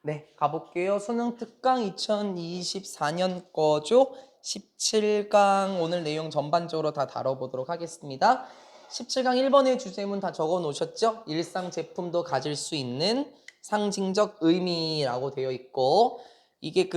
네, 가볼게요. 수능 특강 2024년 거죠. 17강 오늘 내용 전반적으로 다 다뤄보도록 하겠습니다. 17강 1번의 주제문 다 적어 놓으셨죠? 일상 제품도 가질 수 있는 상징적 의미라고 되어 있고, 이게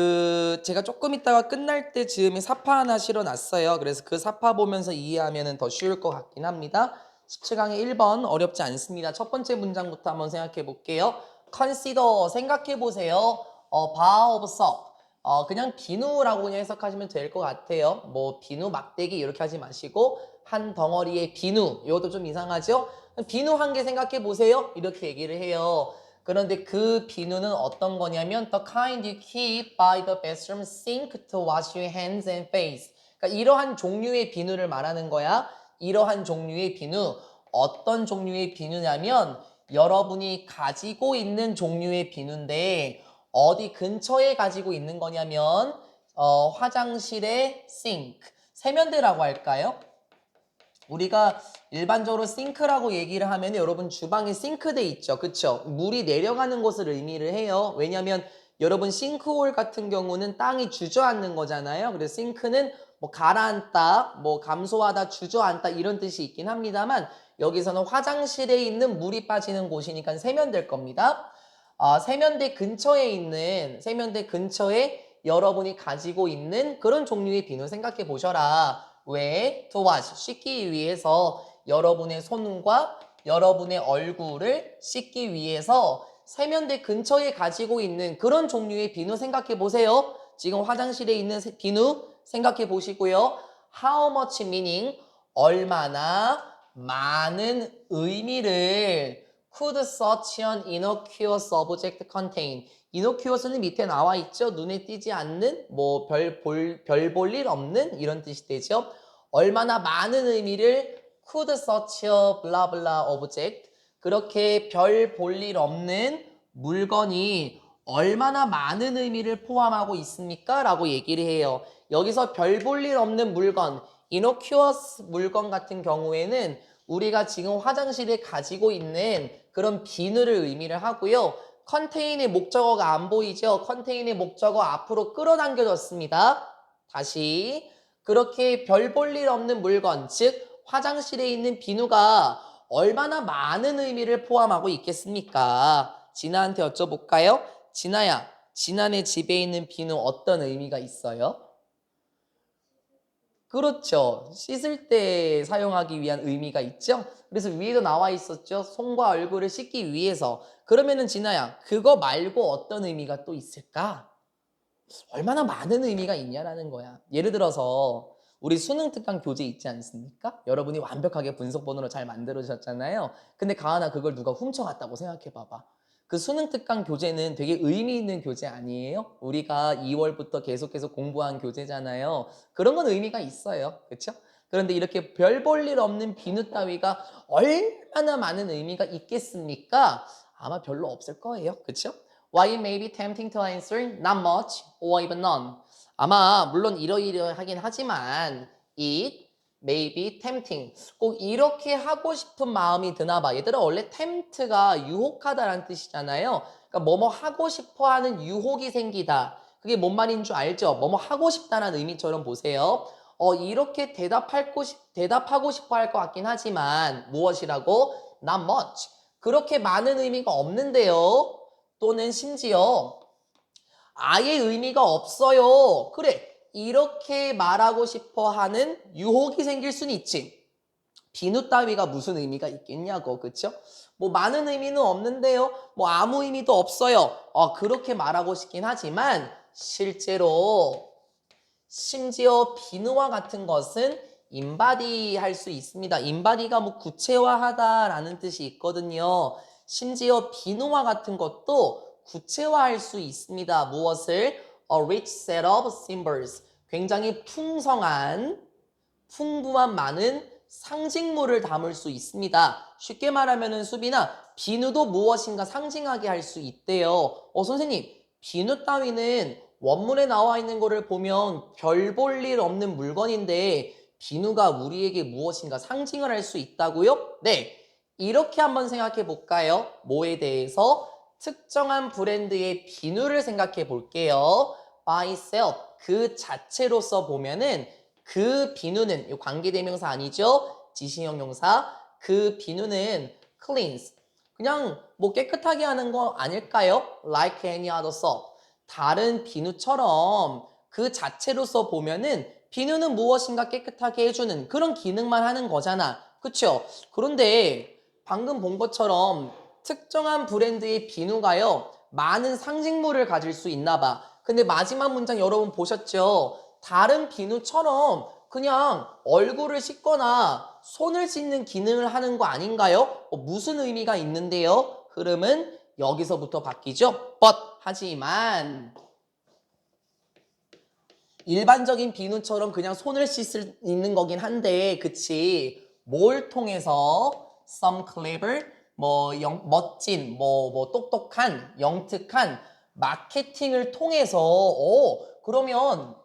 제가 조금 있다가 끝날 때 즈음에 사파 하나 실어놨어요. 그래서 그 사파 보면서 이해하면 더 쉬울 것 같긴 합니다. 17강의 1번 어렵지 않습니다. 첫 번째 문장부터 한번 생각해 볼게요. consider 생각해 보세요. bar of soap. 그냥 비누라고 그냥 해석하시면 될 것 같아요. 뭐 비누 막대기 이렇게 하지 마시고 한 덩어리의 비누. 이것도 좀 이상하죠? 비누 한 개 생각해 보세요. 이렇게 얘기를 해요. 그런데 그 비누는 어떤 거냐면 the kind you keep by the bathroom sink to wash your hands and face. 그러니까 이러한 종류의 비누를 말하는 거야. 이러한 종류의 비누. 어떤 종류의 비누냐면 여러분이 가지고 있는 종류의 비누인데 어디 근처에 가지고 있는 거냐면 화장실의 싱크, 세면대라고 할까요? 우리가 일반적으로 싱크라고 얘기를 하면 여러분 주방에 싱크대 있죠. 그쵸? 물이 내려가는 곳을 의미를 해요. 왜냐면 여러분 싱크홀 같은 경우는 땅이 주저앉는 거잖아요. 그래서 싱크는 뭐 가라앉다, 뭐 감소하다, 주저앉다 이런 뜻이 있긴 합니다만 여기서는 화장실에 있는 물이 빠지는 곳이니까 세면대일 겁니다. 세면대 근처에 여러분이 가지고 있는 그런 종류의 비누 생각해 보셔라. 왜? To wash, 씻기 위해서 여러분의 손과 여러분의 얼굴을 씻기 위해서 세면대 근처에 가지고 있는 그런 종류의 비누 생각해 보세요. 지금 화장실에 있는 비누 생각해 보시고요. How much meaning, 얼마나 많은 의미를 could such an innocuous object contain. innocuous는 밑에 나와 있죠. 눈에 띄지 않는, 뭐 별 볼 일 없는 이런 뜻이 되죠. 얼마나 많은 의미를 could such a blah blah object. 그렇게 별 볼 일 없는 물건이 얼마나 많은 의미를 포함하고 있습니까? 라고 얘기를 해요. 여기서 별 볼 일 없는 물건, innocuous 물건 같은 경우에는 우리가 지금 화장실에 가지고 있는 그런 비누를 의미를 하고요. 컨테인의 목적어가 안 보이죠? 컨테인의 목적어 앞으로 끌어당겨졌습니다. 다시 그렇게 별 볼 일 없는 물건, 즉 화장실에 있는 비누가 얼마나 많은 의미를 포함하고 있겠습니까? 진아한테 여쭤볼까요? 진아야, 진아네 집에 있는 비누 어떤 의미가 있어요? 그렇죠. 씻을 때 사용하기 위한 의미가 있죠. 그래서 위에도 나와 있었죠. 손과 얼굴을 씻기 위해서. 그러면은 진아야, 그거 말고 어떤 의미가 또 있을까? 얼마나 많은 의미가 있냐라는 거야. 예를 들어서 우리 수능 특강 교재 있지 않습니까? 여러분이 완벽하게 분석본으로 잘 만들어주셨잖아요. 근데 가은아 그걸 누가 훔쳐갔다고 생각해 봐봐. 그 수능 특강 교재는 되게 의미 있는 교재 아니에요? 우리가 2월부터 계속해서 공부한 교재잖아요. 그런 건 의미가 있어요. 그렇죠? 그런데 이렇게 별 볼 일 없는 비누 따위가 얼마나 많은 의미가 있겠습니까? 아마 별로 없을 거예요. 그렇죠? Why it may be tempting to answer not much or even none. 아마 물론 이러이러하긴 하지만 it may be tempting. 꼭 이렇게 하고 싶은 마음이 드나 봐. 얘들아 원래 tempt가 유혹하다라는 뜻이잖아요. 그러니까 뭐뭐 하고 싶어 하는 유혹이 생기다. 그게 뭔 말인 줄 알죠? 뭐뭐 하고 싶다라는 의미처럼 보세요. 이렇게 대답하고 싶어 할 것 같긴 하지만 무엇이라고? Not much. 그렇게 많은 의미가 없는데요. 또는 심지어 아예 의미가 없어요. 그래, 이렇게 말하고 싶어 하는 유혹이 생길 수는 있지. 비누 따위가 무슨 의미가 있겠냐고, 그쵸? 뭐 많은 의미는 없는데요. 뭐 아무 의미도 없어요. 그렇게 말하고 싶긴 하지만 실제로 심지어 비누와 같은 것은 인바디 할 수 있습니다. 인바디가 뭐 구체화하다라는 뜻이 있거든요. 심지어 비누와 같은 것도 구체화할 수 있습니다. 무엇을? A rich set of symbols. 굉장히 풍부한 많은 상징물을 담을 수 있습니다. 쉽게 말하면은 수빈아, 비누도 무엇인가 상징하게 할 수 있대요. 선생님, 비누 따위는 원문에 나와 있는 거를 보면 별 볼 일 없는 물건인데 비누가 우리에게 무엇인가 상징을 할 수 있다고요? 네, 이렇게 한번 생각해 볼까요? 뭐에 대해서? 특정한 브랜드의 비누를 생각해 볼게요. by itself, 그 자체로서 보면은 그 비누는, 이 관계대명사 아니죠? 지시형 용사. 그 비누는 cleanse, 그냥 뭐 깨끗하게 하는 거 아닐까요? Like any other soap. 다른 비누처럼 그 자체로서 보면은 비누는 무엇인가 깨끗하게 해주는 그런 기능만 하는 거잖아. 그쵸? 그런데 방금 본 것처럼 특정한 브랜드의 비누가요, 많은 상징물을 가질 수 있나 봐. 근데 마지막 문장 여러분 보셨죠? 다른 비누처럼 그냥 얼굴을 씻거나 손을 씻는 기능을 하는 거 아닌가요? 무슨 의미가 있는데요? 흐름은 여기서부터 바뀌죠. but, 하지만 일반적인 비누처럼 그냥 손을 씻을 있는 거긴 한데, 그치? 뭘 통해서 some clever, 멋진, 똑똑한, 영특한 마케팅을 통해서, 그러면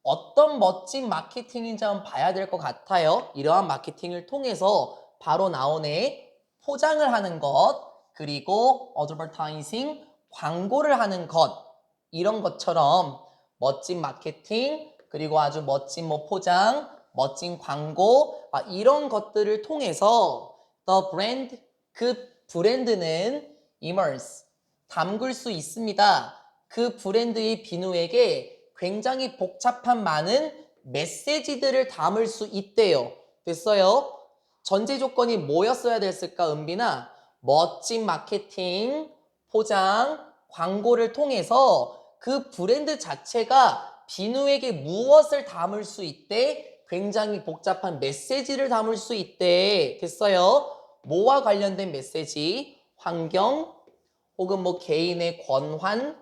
어떤 멋진 마케팅인지 한번 봐야 될 것 같아요. 이러한 마케팅을 통해서 바로 나오네. 포장을 하는 것, 그리고 advertising, 광고를 하는 것, 이런 것처럼 멋진 마케팅, 그리고 아주 멋진 포장, 멋진 광고, 이런 것들을 통해서 the brand, 그 브랜드는 immerse, 담글 수 있습니다. 그 브랜드의 비누에게 굉장히 복잡한 많은 메시지들을 담을 수 있대요. 됐어요? 전제 조건이 뭐였어야 됐을까, 은빈아? 멋진 마케팅, 포장, 광고를 통해서 그 브랜드 자체가 비누에게 무엇을 담을 수 있대? 굉장히 복잡한 메시지를 담을 수 있대. 됐어요? 뭐와 관련된 메시지? 환경, 혹은 개인의 권한,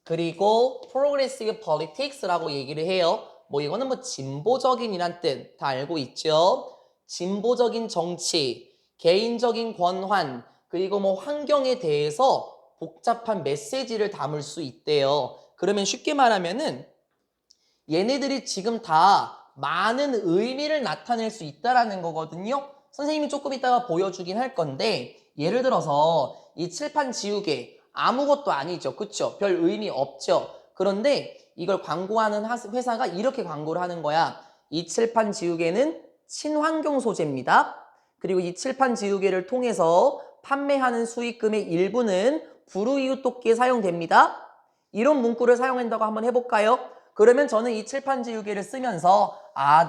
그리고 progressive politics라고 얘기를 해요. 이거는 진보적인이란 뜻 다 알고 있죠? 진보적인 정치, 개인적인 권한, 그리고 환경에 대해서 복잡한 메시지를 담을 수 있대요. 그러면 쉽게 말하면은 얘네들이 지금 다 많은 의미를 나타낼 수 있다라는 거거든요. 선생님이 조금 이따가 보여주긴 할 건데, 예를 들어서 이 칠판 지우개 아무것도 아니죠. 그쵸? 별 의미 없죠. 그런데 이걸 광고하는 회사가 이렇게 광고를 하는 거야. 이 칠판 지우개는 친환경 소재입니다. 그리고 이 칠판 지우개를 통해서 판매하는 수익금의 일부는 불우이웃돕기에 사용됩니다. 이런 문구를 사용한다고 한번 해볼까요? 그러면 저는 이 칠판 지우개를 쓰면서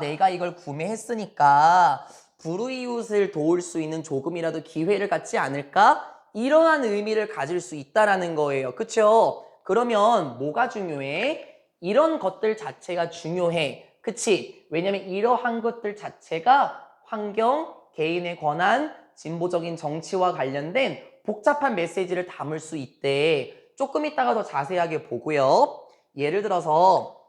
내가 이걸 구매했으니까 불우이웃을 도울 수 있는 조금이라도 기회를 갖지 않을까? 이러한 의미를 가질 수 있다라는 거예요. 그쵸? 그러면 뭐가 중요해? 이런 것들 자체가 중요해. 그치? 왜냐면 이러한 것들 자체가 환경, 개인의 권한, 진보적인 정치와 관련된 복잡한 메시지를 담을 수 있대. 조금 이따가 더 자세하게 보고요. 예를 들어서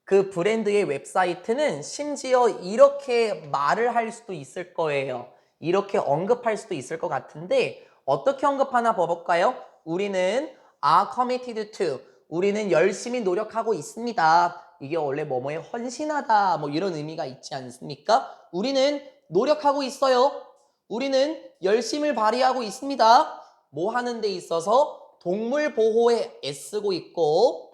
그 브랜드의 웹사이트는 심지어 이렇게 말을 할 수도 있을 거예요. 이렇게 언급할 수도 있을 것 같은데 어떻게 언급하나 봐볼까요? 우리는 are committed to, 우리는 열심히 노력하고 있습니다. 이게 원래 뭐뭐에 헌신하다 이런 의미가 있지 않습니까? 우리는 노력하고 있어요. 우리는 열심을 발휘하고 있습니다. 뭐 하는 데 있어서 동물 보호에 애쓰고 있고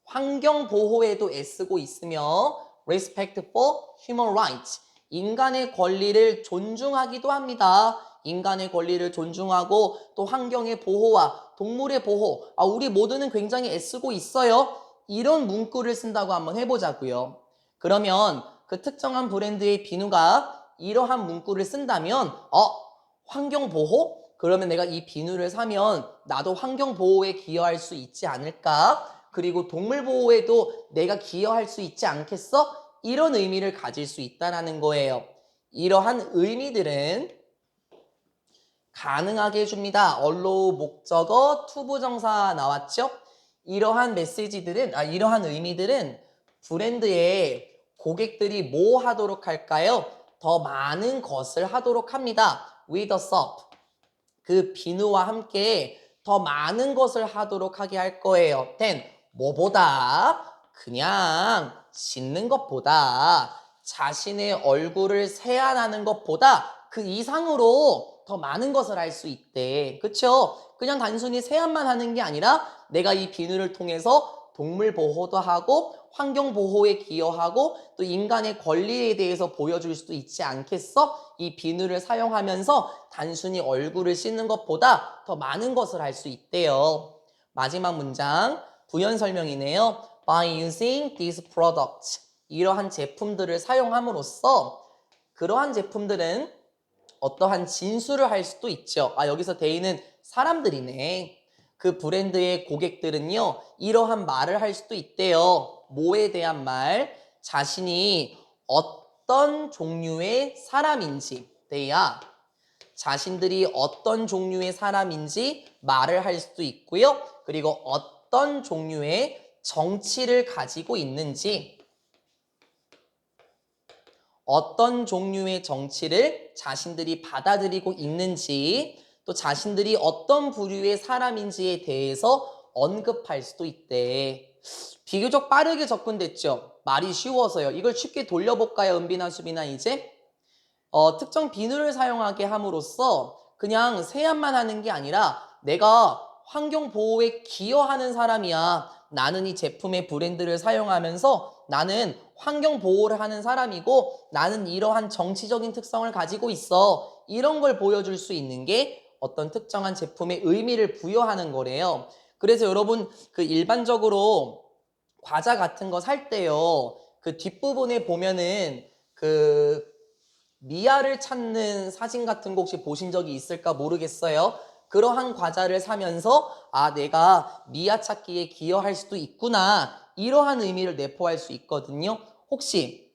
환경 보호에도 애쓰고 있으며 respect for human rights, 인간의 권리를 존중하기도 합니다. 인간의 권리를 존중하고 또 환경의 보호와 동물의 보호, 우리 모두는 굉장히 애쓰고 있어요. 이런 문구를 쓴다고 한번 해보자고요. 그러면 그 특정한 브랜드의 비누가 이러한 문구를 쓴다면 환경 보호? 그러면 내가 이 비누를 사면 나도 환경 보호에 기여할 수 있지 않을까? 그리고 동물 보호에도 내가 기여할 수 있지 않겠어? 이런 의미를 가질 수 있다는 거예요. 이러한 의미들은 가능하게 해줍니다. allow 목적어, 투부정사 나왔죠? 이러한 메시지들은, 이러한 의미들은 브랜드의 고객들이 뭐 하도록 할까요? 더 많은 것을 하도록 합니다. with a soap. 그 비누와 함께 더 많은 것을 하도록 하게 할 거예요. then 뭐보다? 그냥 씻는 것보다, 자신의 얼굴을 세안하는 것보다 그 이상으로 더 많은 것을 할 수 있대. 그쵸? 그냥 단순히 세안만 하는 게 아니라 내가 이 비누를 통해서 동물 보호도 하고 환경 보호에 기여하고 또 인간의 권리에 대해서 보여줄 수도 있지 않겠어? 이 비누를 사용하면서 단순히 얼굴을 씻는 것보다 더 많은 것을 할 수 있대요. 마지막 문장 부연 설명이네요. By using these products 이러한 제품들을 사용함으로써 그러한 제품들은 어떠한 진술을 할 수도 있죠. 아, 여기서 대인은 사람들이네. 그 브랜드의 고객들은요, 이러한 말을 할 수도 있대요. 뭐에 대한 말? 자신이 어떤 종류의 사람인지, 대야. 자신들이 어떤 종류의 사람인지 말을 할 수도 있고요. 그리고 어떤 종류의 정치를 가지고 있는지, 어떤 종류의 정치를 자신들이 받아들이고 있는지, 또 자신들이 어떤 부류의 사람인지에 대해서 언급할 수도 있대. 비교적 빠르게 접근됐죠? 말이 쉬워서요. 이걸 쉽게 돌려볼까요? 은비나 수비나 이제? 특정 비누를 사용하게 함으로써 그냥 세안만 하는 게 아니라 내가 환경 보호에 기여하는 사람이야. 나는 이 제품의 브랜드를 사용하면서 나는 환경 보호를 하는 사람이고 나는 이러한 정치적인 특성을 가지고 있어. 이런 걸 보여줄 수 있는 게 어떤 특정한 제품의 의미를 부여하는 거래요. 그래서 여러분 그 일반적으로 과자 같은 거 살 때요. 그 뒷부분에 보면은 그 미아를 찾는 사진 같은 거 혹시 보신 적이 있을까 모르겠어요. 그러한 과자를 사면서 아, 내가 미아 찾기에 기여할 수도 있구나. 이러한 의미를 내포할 수 있거든요. 혹시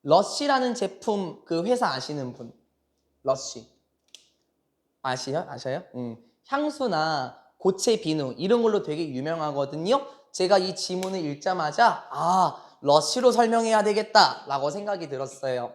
러쉬라는 제품 그 회사 아시는 분? 러쉬. 아셔요? 향수나 고체 비누 이런 걸로 되게 유명하거든요. 제가 이 지문을 읽자마자 아, 러쉬로 설명해야 되겠다라고 생각이 들었어요.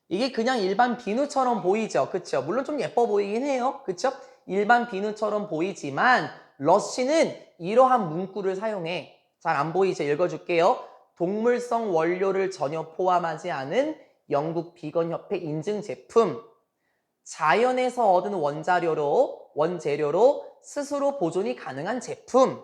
이게 그냥 일반 비누처럼 보이죠. 그쵸? 물론 좀 예뻐 보이긴 해요. 그쵸? 일반 비누처럼 보이지만 러쉬는 이러한 문구를 사용해. 잘 안 보이죠? 읽어줄게요. 동물성 원료를 전혀 포함하지 않은 영국 비건협회 인증 제품. 자연에서 얻은 원재료로 스스로 보존이 가능한 제품.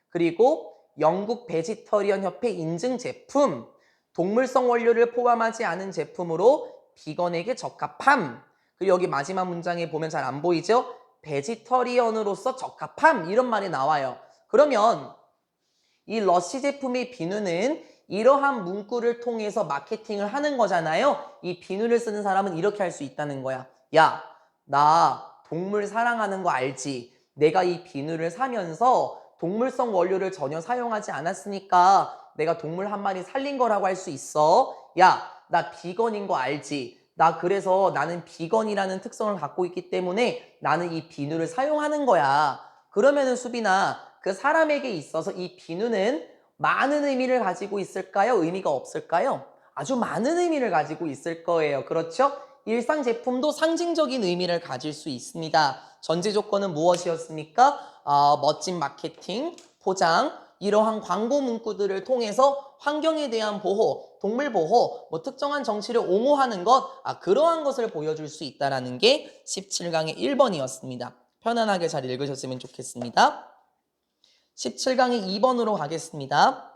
그리고 영국 베지터리언 협회 인증 제품. 동물성 원료를 포함하지 않은 제품으로 비건에게 적합함. 그리고 여기 마지막 문장에 보면 잘 안 보이죠? 베지터리언으로서 적합함 이런 말이 나와요. 그러면 이 러쉬 제품의 비누는 이러한 문구를 통해서 마케팅을 하는 거잖아요. 이 비누를 쓰는 사람은 이렇게 할 수 있다는 거야. 야, 나 동물 사랑하는 거 알지? 내가 이 비누를 사면서 동물성 원료를 전혀 사용하지 않았으니까 내가 동물 한 마리 살린 거라고 할 수 있어. 야, 나 비건인 거 알지? 나 그래서 나는 비건이라는 특성을 갖고 있기 때문에 나는 이 비누를 사용하는 거야. 그러면은 수빈아, 그 사람에게 있어서 이 비누는 많은 의미를 가지고 있을까요? 의미가 없을까요? 아주 많은 의미를 가지고 있을 거예요. 그렇죠? 일상 제품도 상징적인 의미를 가질 수 있습니다. 전제 조건은 무엇이었습니까? 멋진 마케팅, 포장, 이러한 광고 문구들을 통해서 환경에 대한 보호, 동물 보호, 특정한 정치를 옹호하는 것, 그러한 것을 보여줄 수 있다는 게 17강의 1번이었습니다. 편안하게 잘 읽으셨으면 좋겠습니다. 17강의 2번으로 가겠습니다.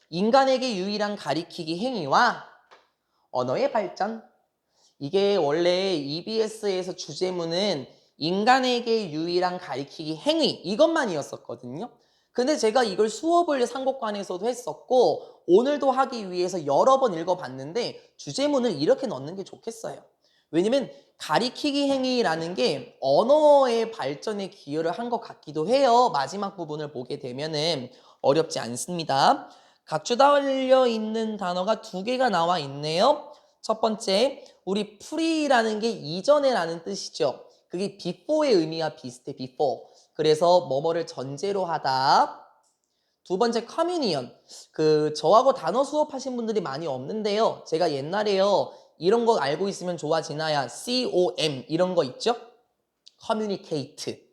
인간에게 유일한 가리키기 행위와 언어의 발전. 이게 원래 EBS에서 주제문은 인간에게 유일한 가리키기 행위 이것만이었었거든요. 근데 제가 이걸 수업을 상고관에서도 했었고 오늘도 하기 위해서 여러 번 읽어봤는데 주제문을 이렇게 넣는 게 좋겠어요. 왜냐면 가리키기 행위라는 게 언어의 발전에 기여를 한 것 같기도 해요. 마지막 부분을 보게 되면은 어렵지 않습니다. 각주 달려 있는 단어가 두 개가 나와 있네요. 첫 번째, 우리 pre라는 게 이전에라는 뜻이죠. 그게 before의 의미와 비슷해, before. 그래서 뭐뭐를 전제로 하다. 두 번째, communion. 저하고 단어 수업하신 분들이 많이 없는데요. 제가 옛날에요, 이런 거 알고 있으면 좋아지나야, com, 이런 거 있죠? communicate,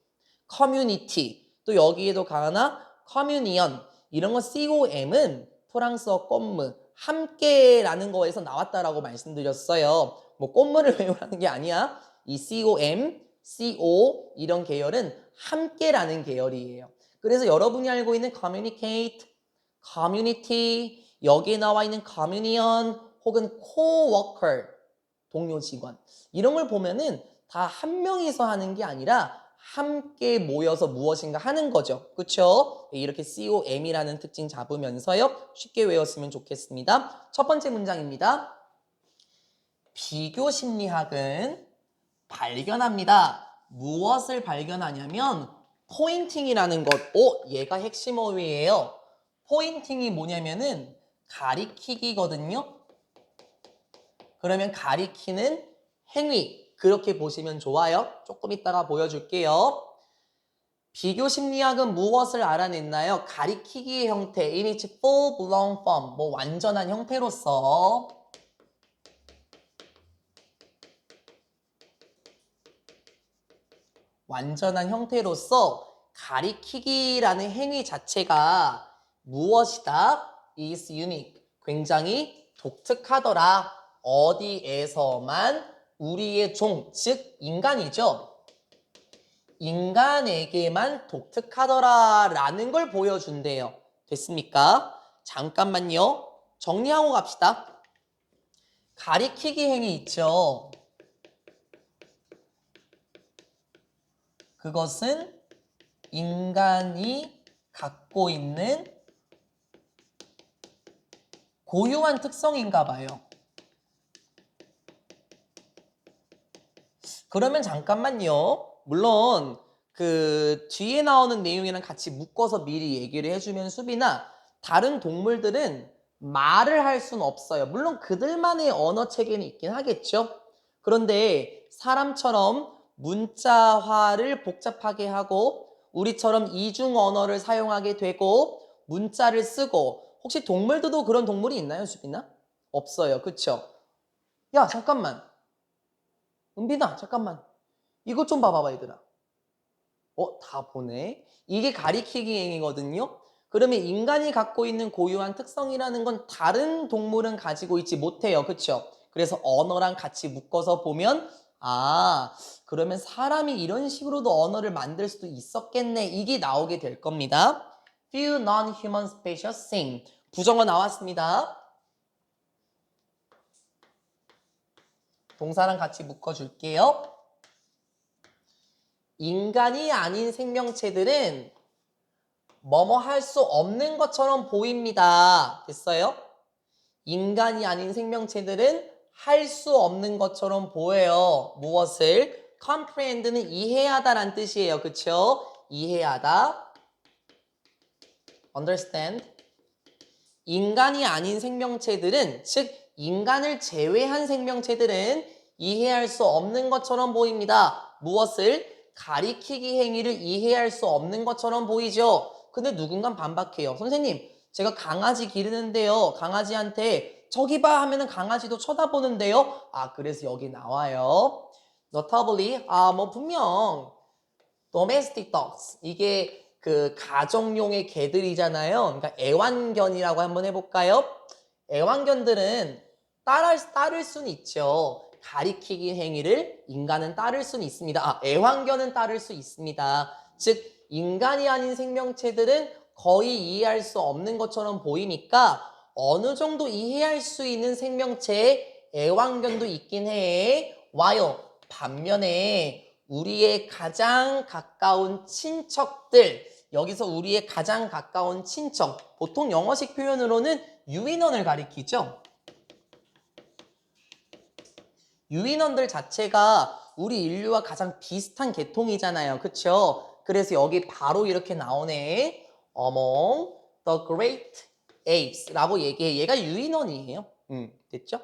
community. 또 여기에도 가나, communion. 이런 거 com은 프랑스어 꼼무, 함께라는 거에서 나왔다라고 말씀드렸어요. 꼼무를 외우라는 게 아니야. 이 CO 이런 계열은 함께라는 계열이에요. 그래서 여러분이 알고 있는 communicate, community, 여기에 나와 있는 communion 혹은 co-worker, 동료 직원 이런 걸 보면은 다 한 명이서 하는 게 아니라 함께 모여서 무엇인가 하는 거죠. 그렇죠? 이렇게 COM이라는 특징 잡으면서요. 쉽게 외웠으면 좋겠습니다. 첫 번째 문장입니다. 비교 심리학은 발견합니다. 무엇을 발견하냐면 포인팅이라는 것. 얘가 핵심 어휘예요. 포인팅이 뭐냐면은 가리키기거든요. 그러면 가리키는 행위. 그렇게 보시면 좋아요. 조금 이따가 보여줄게요. 비교 심리학은 무엇을 알아냈나요? 가리키기의 형태. In its full blown form. 뭐 완전한 형태로서 가리키기라는 행위 자체가 무엇이다? is unique. 굉장히 독특하더라. 어디에서만 우리의 종, 즉 인간이죠. 인간에게만 독특하더라 라는 걸 보여준대요. 됐습니까? 잠깐만요. 정리하고 갑시다. 가리키기 행위 있죠. 그것은 인간이 갖고 있는 고유한 특성인가 봐요. 그러면 잠깐만요. 물론 그 뒤에 나오는 내용이랑 같이 묶어서 미리 얘기를 해주면 수빈아, 다른 동물들은 말을 할 수는 없어요. 물론 그들만의 언어 체계는 있긴 하겠죠. 그런데 사람처럼 문자화를 복잡하게 하고 우리처럼 이중 언어를 사용하게 되고 문자를 쓰고, 혹시 동물들도 그런 동물이 있나요, 수빈아? 없어요. 그쵸? 야, 잠깐만. 은빈아, 잠깐만. 이것 좀 봐봐봐, 얘들아. 다 보네. 이게 가리키기 행위거든요. 그러면 인간이 갖고 있는 고유한 특성이라는 건 다른 동물은 가지고 있지 못해요. 그쵸? 그래서 언어랑 같이 묶어서 보면 그러면 사람이 이런 식으로도 언어를 만들 수도 있었겠네. 이게 나오게 될 겁니다. Few non-human species sing. 부정어 나왔습니다. 동사랑 같이 묶어줄게요. 인간이 아닌 생명체들은 뭐뭐 할 수 없는 것처럼 보입니다. 됐어요? 인간이 아닌 생명체들은 할 수 없는 것처럼 보여요. 무엇을? comprehend는 이해하다란 뜻이에요. 그쵸? 이해하다. understand. 인간이 아닌 생명체들은, 즉 인간을 제외한 생명체들은 이해할 수 없는 것처럼 보입니다. 무엇을? 가리키기 행위를 이해할 수 없는 것처럼 보이죠. 근데 누군가 반박해요. 선생님, 제가 강아지 기르는데요. 강아지한테 저기 봐 하면은 강아지도 쳐다보는데요. 그래서 여기 나와요. Notably, 뭐 분명 domestic dogs, 이게 그 가정용의 개들이잖아요. 그러니까 애완견이라고 한번 해볼까요? 애완견들은 따를 수는 있죠. 가리키기 행위를 인간은 따를 수는 있습니다. 애완견은 따를 수 있습니다. 즉 인간이 아닌 생명체들은 거의 이해할 수 없는 것처럼 보이니까 어느 정도 이해할 수 있는 생명체의 애완견도 있긴 해. 와요. 반면에 우리의 가장 가까운 친척들, 여기서 우리의 가장 가까운 친척, 보통 영어식 표현으로는 유인원을 가리키죠. 유인원들 자체가 우리 인류와 가장 비슷한 계통이잖아요. 그쵸? 그래서 여기 바로 이렇게 나오네. Among the great apes 라고 얘기해. 얘가 유인원이에요. 됐죠?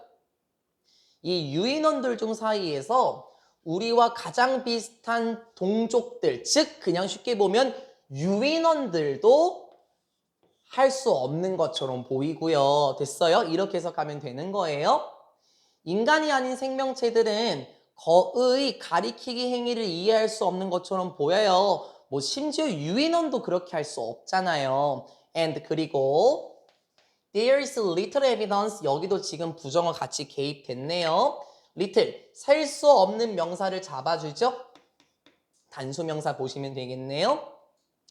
이 유인원들 중 사이에서 우리와 가장 비슷한 동족들, 즉 그냥 쉽게 보면 유인원들도 할 수 없는 것처럼 보이고요. 됐어요? 이렇게 해석하면 되는 거예요. 인간이 아닌 생명체들은 거의 가리키기 행위를 이해할 수 없는 것처럼 보여요. 뭐 심지어 유인원도 그렇게 할 수 없잖아요. And 그리고 there is little evidence, 여기도 지금 부정어 같이 개입됐네요. little 셀 수 없는 명사를 잡아주죠. 단수명사 보시면 되겠네요.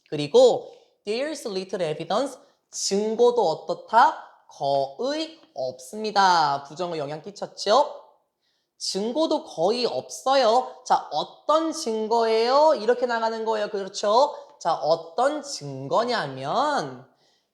그리고 there's little evidence 증거도 어떻다? 거의 없습니다. 부정어 영향 끼쳤죠? 증거도 거의 없어요. 자, 어떤 증거예요? 이렇게 나가는 거예요. 그렇죠? 자, 어떤 증거냐면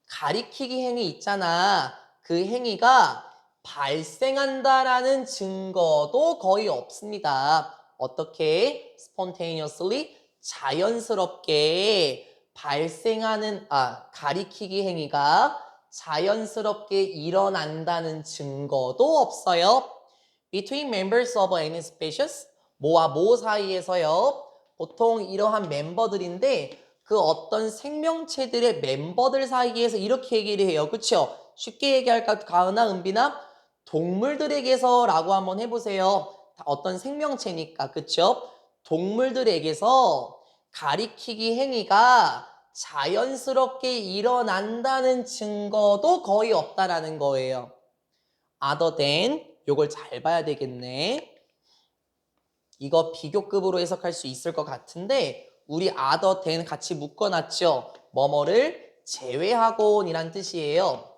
가리키기 행위 있잖아. 그 행위가 발생한다라는 증거도 거의 없습니다. 어떻게? spontaneously 자연스럽게 발생하는 가리키기 행위가 자연스럽게 일어난다는 증거도 없어요. Between members of any species, 모와 모 사이에서요. 보통 이러한 멤버들인데 그 어떤 생명체들의 멤버들 사이에서 이렇게 얘기를 해요. 그쵸? 쉽게 얘기할까? 가은아, 은빈아? 동물들에게서 라고 한번 해보세요. 어떤 생명체니까. 그쵸? 동물들에게서 가리키기 행위가 자연스럽게 일어난다는 증거도 거의 없다라는 거예요. other than 요걸 잘 봐야 되겠네. 이거 비교급으로 해석할 수 있을 것 같은데 우리 other than 같이 묶어놨죠. 뭐뭐를 제외하곤이란 뜻이에요.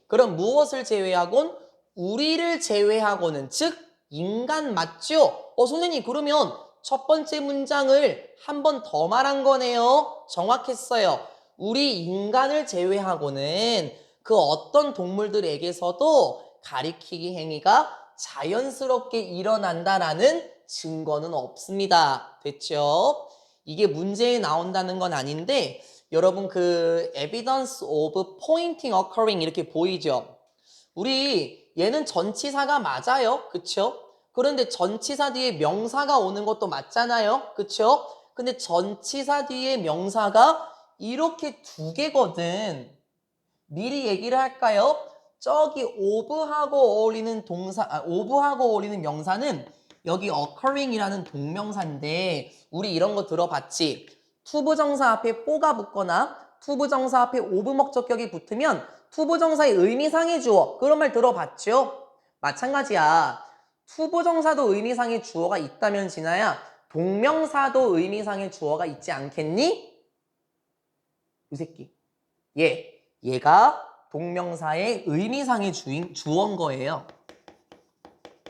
그럼 무엇을 제외하곤? 우리를 제외하고는 즉 인간 맞죠? 선생님 그러면 첫 번째 문장을 한 번 더 말한 거네요. 정확했어요. 우리 인간을 제외하고는 그 어떤 동물들에게서도 가리키기 행위가 자연스럽게 일어난다라는 증거는 없습니다. 됐죠? 이게 문제에 나온다는 건 아닌데 여러분 그 evidence of pointing occurring 이렇게 보이죠? 우리 얘는 전치사가 맞아요. 그쵸? 그런데 전치사 뒤에 명사가 오는 것도 맞잖아요. 그쵸? 근데 전치사 뒤에 명사가 이렇게 두 개거든. 미리 얘기를 할까요? 저기 of하고 어울리는 of하고 어울리는 명사는 여기 occurring이라는 동명사인데 우리 이런 거 들어봤지? 투부정사 앞에 포가 붙거나 투부정사 앞에 of 목적격이 붙으면 투부정사의 의미상의 주어 그런 말 들어봤죠? 마찬가지야. 투부정사도 의미상의 주어가 있다면 진아야 동명사도 의미상의 주어가 있지 않겠니? 이 새끼. 얘가 동명사의 의미상의 주어인 거예요.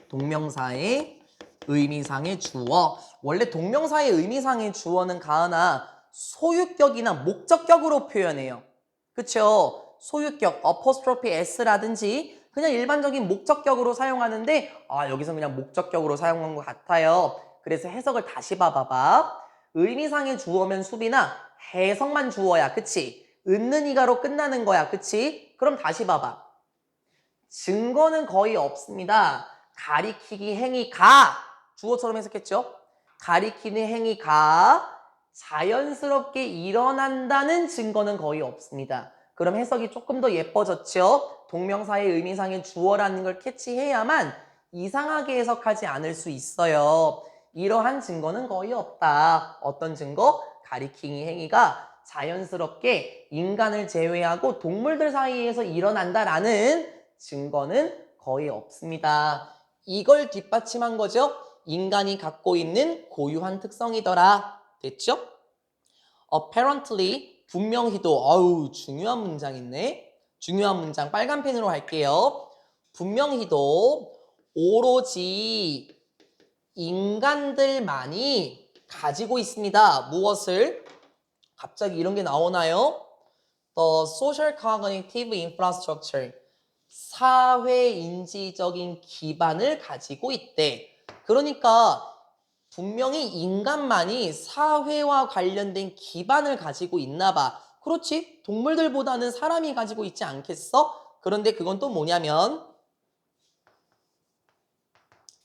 동명사의 의미상의 주어. 원래 동명사의 의미상의 주어는 가은아 소유격이나 목적격으로 표현해요. 그쵸? 소유격, apostrophe s라든지 그냥 일반적인 목적격으로 사용하는데 여기서 그냥 목적격으로 사용한 것 같아요. 그래서 해석을 다시 봐봐봐. 의미상의 주어면 수비나 해석만 주어야. 그치? 은는이가로 끝나는 거야. 그치? 그럼 다시 봐봐. 증거는 거의 없습니다. 가리키기 행위가 주어처럼 해석했죠? 가리키는 행위가 자연스럽게 일어난다는 증거는 거의 없습니다. 그럼 해석이 조금 더 예뻐졌죠? 동명사의 의미상의 주어라는 걸 캐치해야만 이상하게 해석하지 않을 수 있어요. 이러한 증거는 거의 없다. 어떤 증거? 가리키기 행위가 자연스럽게 인간을 제외하고 동물들 사이에서 일어난다라는 증거는 거의 없습니다. 이걸 뒷받침한 거죠. 인간이 갖고 있는 고유한 특성이더라. 됐죠? apparently 분명히도 중요한 문장 있네. 중요한 문장 빨간 펜으로 할게요. 분명히도 오로지 인간들만이 가지고 있습니다. 무엇을? 갑자기 이런 게 나오나요? The social cognitive infrastructure 사회인지적인 기반을 가지고 있대. 그러니까 분명히 인간만이 사회와 관련된 기반을 가지고 있나 봐. 그렇지? 동물들보다는 사람이 가지고 있지 않겠어? 그런데 그건 또 뭐냐면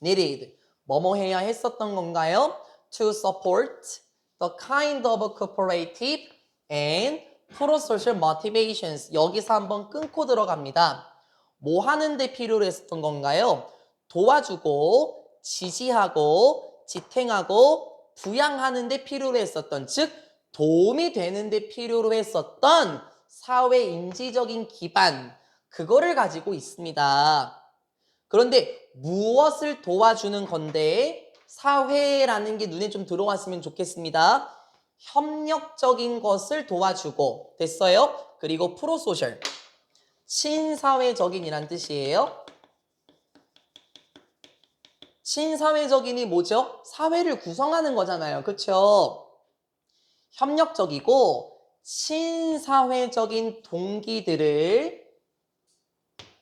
needed. 뭐뭐 해야 했었던 건가요? To support the kind of cooperative and pro-social motivations. 여기서 한번 끊고 들어갑니다. 뭐 하는데 필요로 했었던 건가요? 도와주고 지지하고 지탱하고 부양하는 데 필요로 했었던 즉 도움이 되는 데 필요로 했었던 사회 인지적인 기반 그거를 가지고 있습니다. 그런데 무엇을 도와주는 건데 사회라는 게 눈에 좀 들어왔으면 좋겠습니다. 협력적인 것을 도와주고 됐어요? 그리고 프로소셜 친사회적인이란 뜻이에요. 친사회적인이 뭐죠? 사회를 구성하는 거잖아요. 그쵸? 협력적이고 친사회적인 동기들을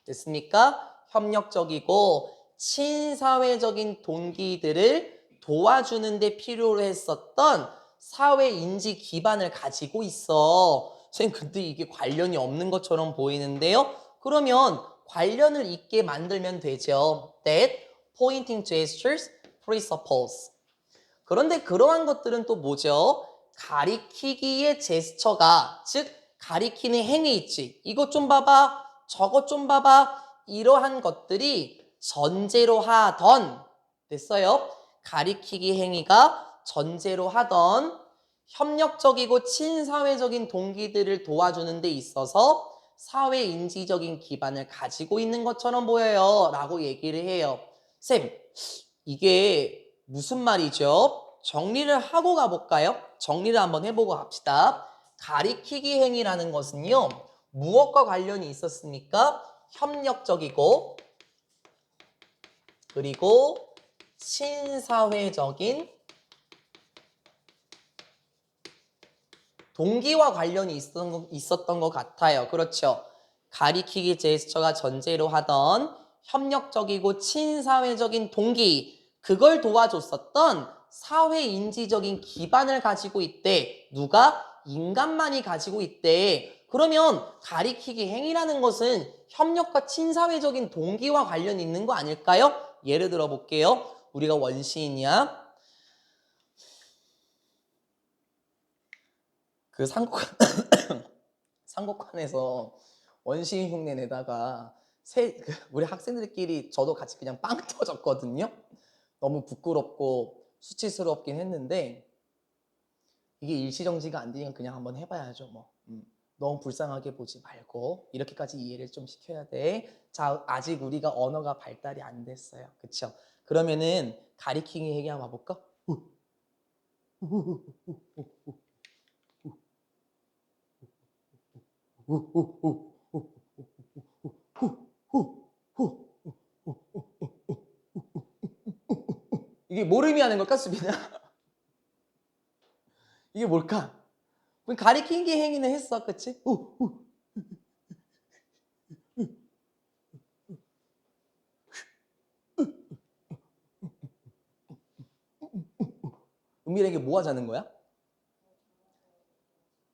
됐습니까? 협력적이고 친사회적인 동기들을 도와주는 데 필요로 했었던 사회인지 기반을 가지고 있어. 선생님 근데 이게 관련이 없는 것처럼 보이는데요. 그러면 관련을 있게 만들면 되죠. That pointing gestures presuppose. 그런데 그러한 것들은 또 뭐죠? 가리키기의 제스처가 즉 가리키는 행위 있지. 이것 좀 봐봐. 저것 좀 봐봐. 이러한 것들이 전제로 하던 됐어요? 가리키기 행위가 전제로 하던 협력적이고 친사회적인 동기들을 도와주는 데 있어서 사회인지적인 기반을 가지고 있는 것처럼 보여요. 라고 얘기를 해요. 쌤, 이게 무슨 말이죠? 정리를 하고 가볼까요? 정리를 한번 해보고 갑시다. 가리키기 행위라는 것은요. 무엇과 관련이 있었습니까? 협력적이고 그리고 친사회적인 동기와 관련이 있었던 것 같아요. 그렇죠. 가리키기 제스처가 전제로 하던 협력적이고 친사회적인 동기, 그걸 도와줬었던 사회인지적인 기반을 가지고 있대. 누가? 인간만이 가지고 있대. 그러면 가리키기 행위라는 것은 협력과 친사회적인 동기와 관련이 있는 거 아닐까요? 예를 들어 볼게요. 우리가 원시인이야. 그 상고관에서 원시인 흉내 내다가 우리 학생들끼리 저도 같이 그냥 빵 터졌거든요. 너무 부끄럽고 수치스럽긴 했는데 이게 일시정지가 안 되니까 그냥 한번 해봐야죠. 뭐. 너무 불쌍하게 보지 말고 이렇게까지 이해를 좀 시켜야 돼. 자, 아직 우리가 언어가 발달이 안 됐어요. 그쵸? 그러면은 가리키기 얘기 한번 봐볼까? 이게 뭘 의미하는 걸까, 수빈아? 이게 뭘까? 가리키기 행위는 했어, 그치? 은밀하게 뭐 하자는 거야?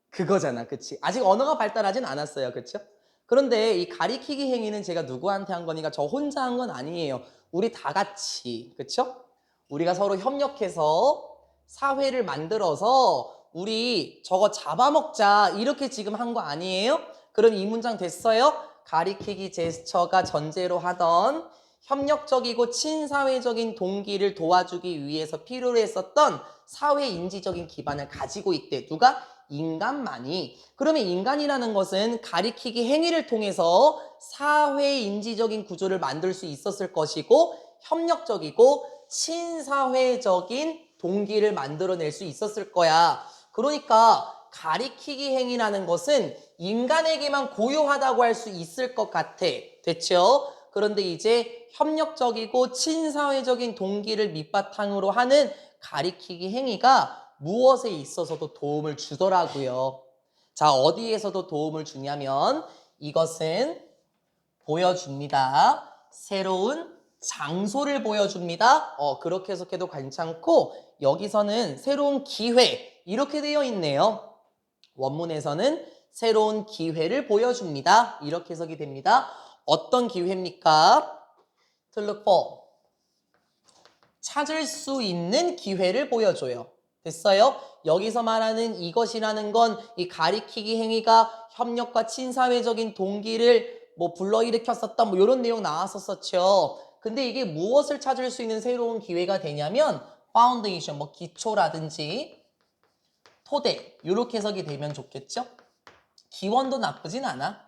그거잖아, 그치? 아직 언어가 발달하진 않았어요, 그쵸? 그런데 이 가리키기 행위는 제가 누구한테 한 거니까 저 혼자 한 건 아니에요. 우리 다 같이, 그쵸? 우리가 서로 협력해서 사회를 만들어서 우리 저거 잡아먹자 이렇게 지금 한 거 아니에요? 그럼 이 문장 됐어요? 가리키기 제스처가 전제로 하던 협력적이고 친사회적인 동기를 도와주기 위해서 필요로 했었던 사회인지적인 기반을 가지고 있대. 누가? 인간만이. 그러면 인간이라는 것은 가리키기 행위를 통해서 사회인지적인 구조를 만들 수 있었을 것이고 협력적이고 친사회적인 동기를 만들어낼 수 있었을 거야. 그러니까 가리키기 행위라는 것은 인간에게만 고유하다고 할 수 있을 것 같아. 됐죠? 그런데 이제 협력적이고 친사회적인 동기를 밑바탕으로 하는 가리키기 행위가 무엇에 있어서도 도움을 주더라고요. 자, 어디에서도 도움을 주냐면 이것은 보여줍니다. 새로운 장소를 보여줍니다. 그렇게 해석해도 괜찮고 여기서는 새로운 기회 이렇게 되어 있네요. 원문에서는 새로운 기회를 보여줍니다. 이렇게 해석이 됩니다. 어떤 기회입니까? To look for. 찾을 수 있는 기회를 보여줘요. 됐어요? 여기서 말하는 이것이라는 건 이 가리키기 행위가 협력과 친사회적인 동기를 뭐 불러일으켰었다 뭐 이런 내용 나왔었죠. 근데 이게 무엇을 찾을 수 있는 새로운 기회가 되냐면 파운데이션 뭐 기초라든지 토대 이렇게 해석이 되면 좋겠죠? 기원도 나쁘진 않아.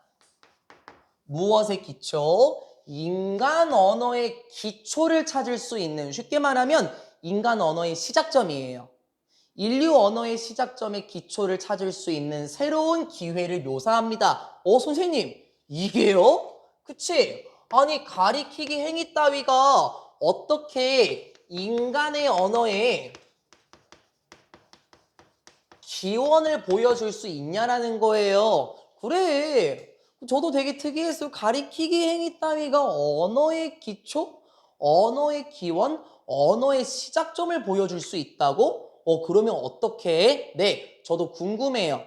무엇의 기초? 인간 언어의 기초를 찾을 수 있는, 쉽게 말하면 인간 언어의 시작점이에요. 인류 언어의 시작점의 기초를 찾을 수 있는 새로운 기회를 묘사합니다. 선생님, 이게요? 그치? 아니, 가리키기 행위 따위가 어떻게 인간의 언어에 기원을 보여줄 수 있냐라는 거예요. 그래. 저도 되게 특이했어요. 가리키기 행위 따위가 언어의 기초, 언어의 기원, 언어의 시작점을 보여줄 수 있다고? 그러면 어떻게? 네, 저도 궁금해요.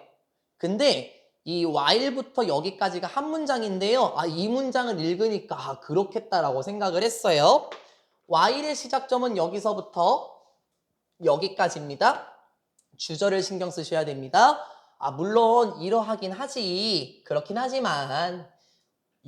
근데 이 while부터 여기까지가 한 문장인데요. 이 문장을 읽으니까 그렇겠다라고 생각을 했어요. while의 시작점은 여기서부터 여기까지입니다. 주절을 신경 쓰셔야 됩니다. 물론 이러하긴 하지. 그렇긴 하지만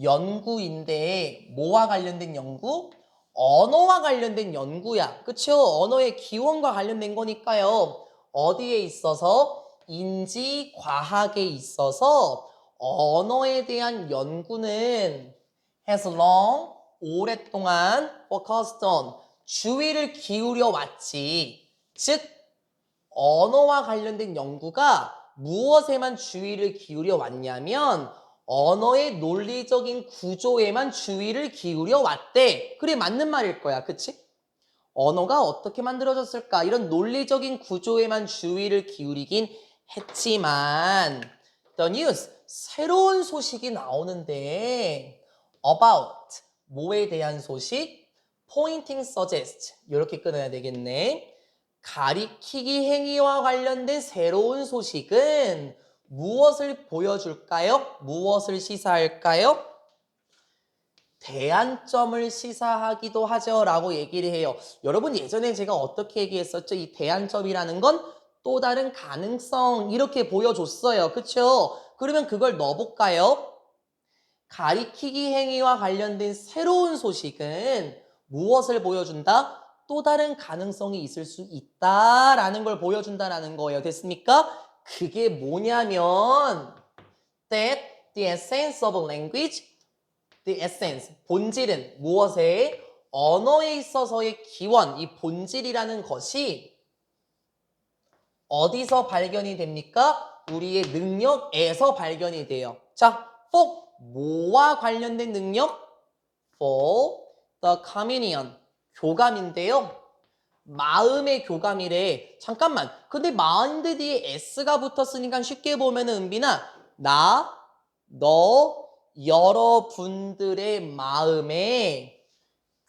연구인데 뭐와 관련된 연구? 언어와 관련된 연구야. 그쵸? 언어의 기원과 관련된 거니까요. 어디에 있어서? 인지과학에 있어서 언어에 대한 연구는 has long, 오랫동안 focused on, 주의를 기울여 왔지. 즉, 언어와 관련된 연구가 무엇에만 주의를 기울여 왔냐면 언어의 논리적인 구조에만 주의를 기울여 왔대. 그래, 맞는 말일 거야. 그치? 언어가 어떻게 만들어졌을까? 이런 논리적인 구조에만 주의를 기울이긴 했지만 the news, 새로운 소식이 나오는데 about, 뭐에 대한 소식? pointing suggest, 이렇게 끊어야 되겠네. 가리키기 행위와 관련된 새로운 소식은 무엇을 보여줄까요? 무엇을 시사할까요? 대안점을 시사하기도 하죠 라고 얘기를 해요. 여러분, 예전에 제가 어떻게 얘기했었죠? 이 대안점이라는 건 또 다른 가능성, 이렇게 보여줬어요. 그쵸? 그러면 그걸 넣어볼까요? 가리키기 행위와 관련된 새로운 소식은 무엇을 보여준다? 또 다른 가능성이 있을 수 있다라는 걸 보여준다라는 거예요. 됐습니까? 그게 뭐냐면 that the essence of language, the essence, 본질은 무엇에? 언어에 있어서의 기원, 이 본질이라는 것이 어디서 발견이 됩니까? 우리의 능력에서 발견이 돼요. 자, for 뭐와 관련된 능력? for the communion, 교감인데요. 마음의 교감이래. 잠깐만. 근데 마인드 뒤에 s가 붙었으니까 쉽게 보면은 은빈아, 나, 너, 여러분들의 마음에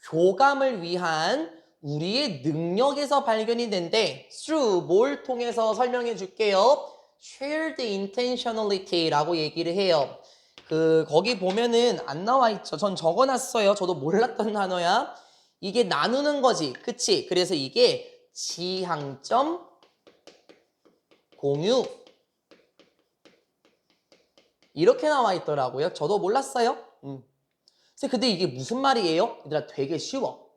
교감을 위한 우리의 능력에서 발견이 된대. through 뭘 통해서 설명해 줄게요. shared intentionality라고 얘기를 해요. 거기 보면은 안 나와 있죠. 전 적어놨어요. 저도 몰랐던 단어야. 이게 나누는 거지. 그치? 그래서 이게 지향점 공유. 이렇게 나와 있더라고요. 저도 몰랐어요. 근데 이게 무슨 말이에요? 얘들아, 되게 쉬워.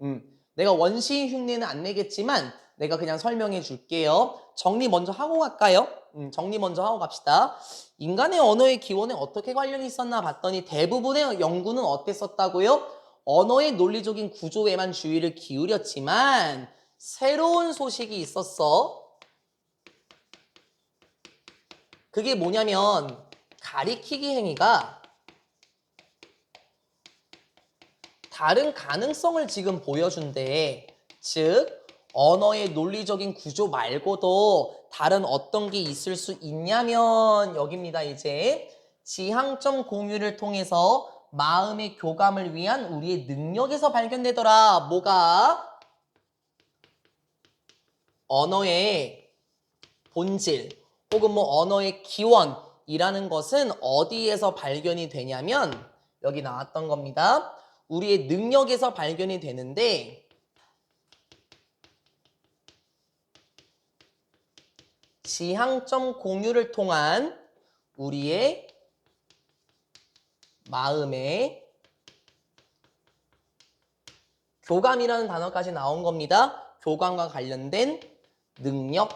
내가 원시인 흉내는 안 내겠지만 내가 그냥 설명해 줄게요. 정리 먼저 하고 갈까요? 정리 먼저 하고 갑시다. 인간의 언어의 기원에 어떻게 관련이 있었나 봤더니 대부분의 연구는 어땠었다고요? 언어의 논리적인 구조에만 주의를 기울였지만 새로운 소식이 있었어. 그게 뭐냐면 가리키기 행위가 다른 가능성을 지금 보여준대. 즉 언어의 논리적인 구조 말고도 다른 어떤 게 있을 수 있냐면 여기입니다. 이제 지향점 공유를 통해서 마음의 교감을 위한 우리의 능력에서 발견되더라. 뭐가? 언어의 본질 혹은 뭐 언어의 기원이라는 것은 어디에서 발견이 되냐면 여기 나왔던 겁니다. 우리의 능력에서 발견이 되는데 지향점 공유를 통한 우리의 마음의 교감이라는 단어까지 나온 겁니다. 교감과 관련된 능력의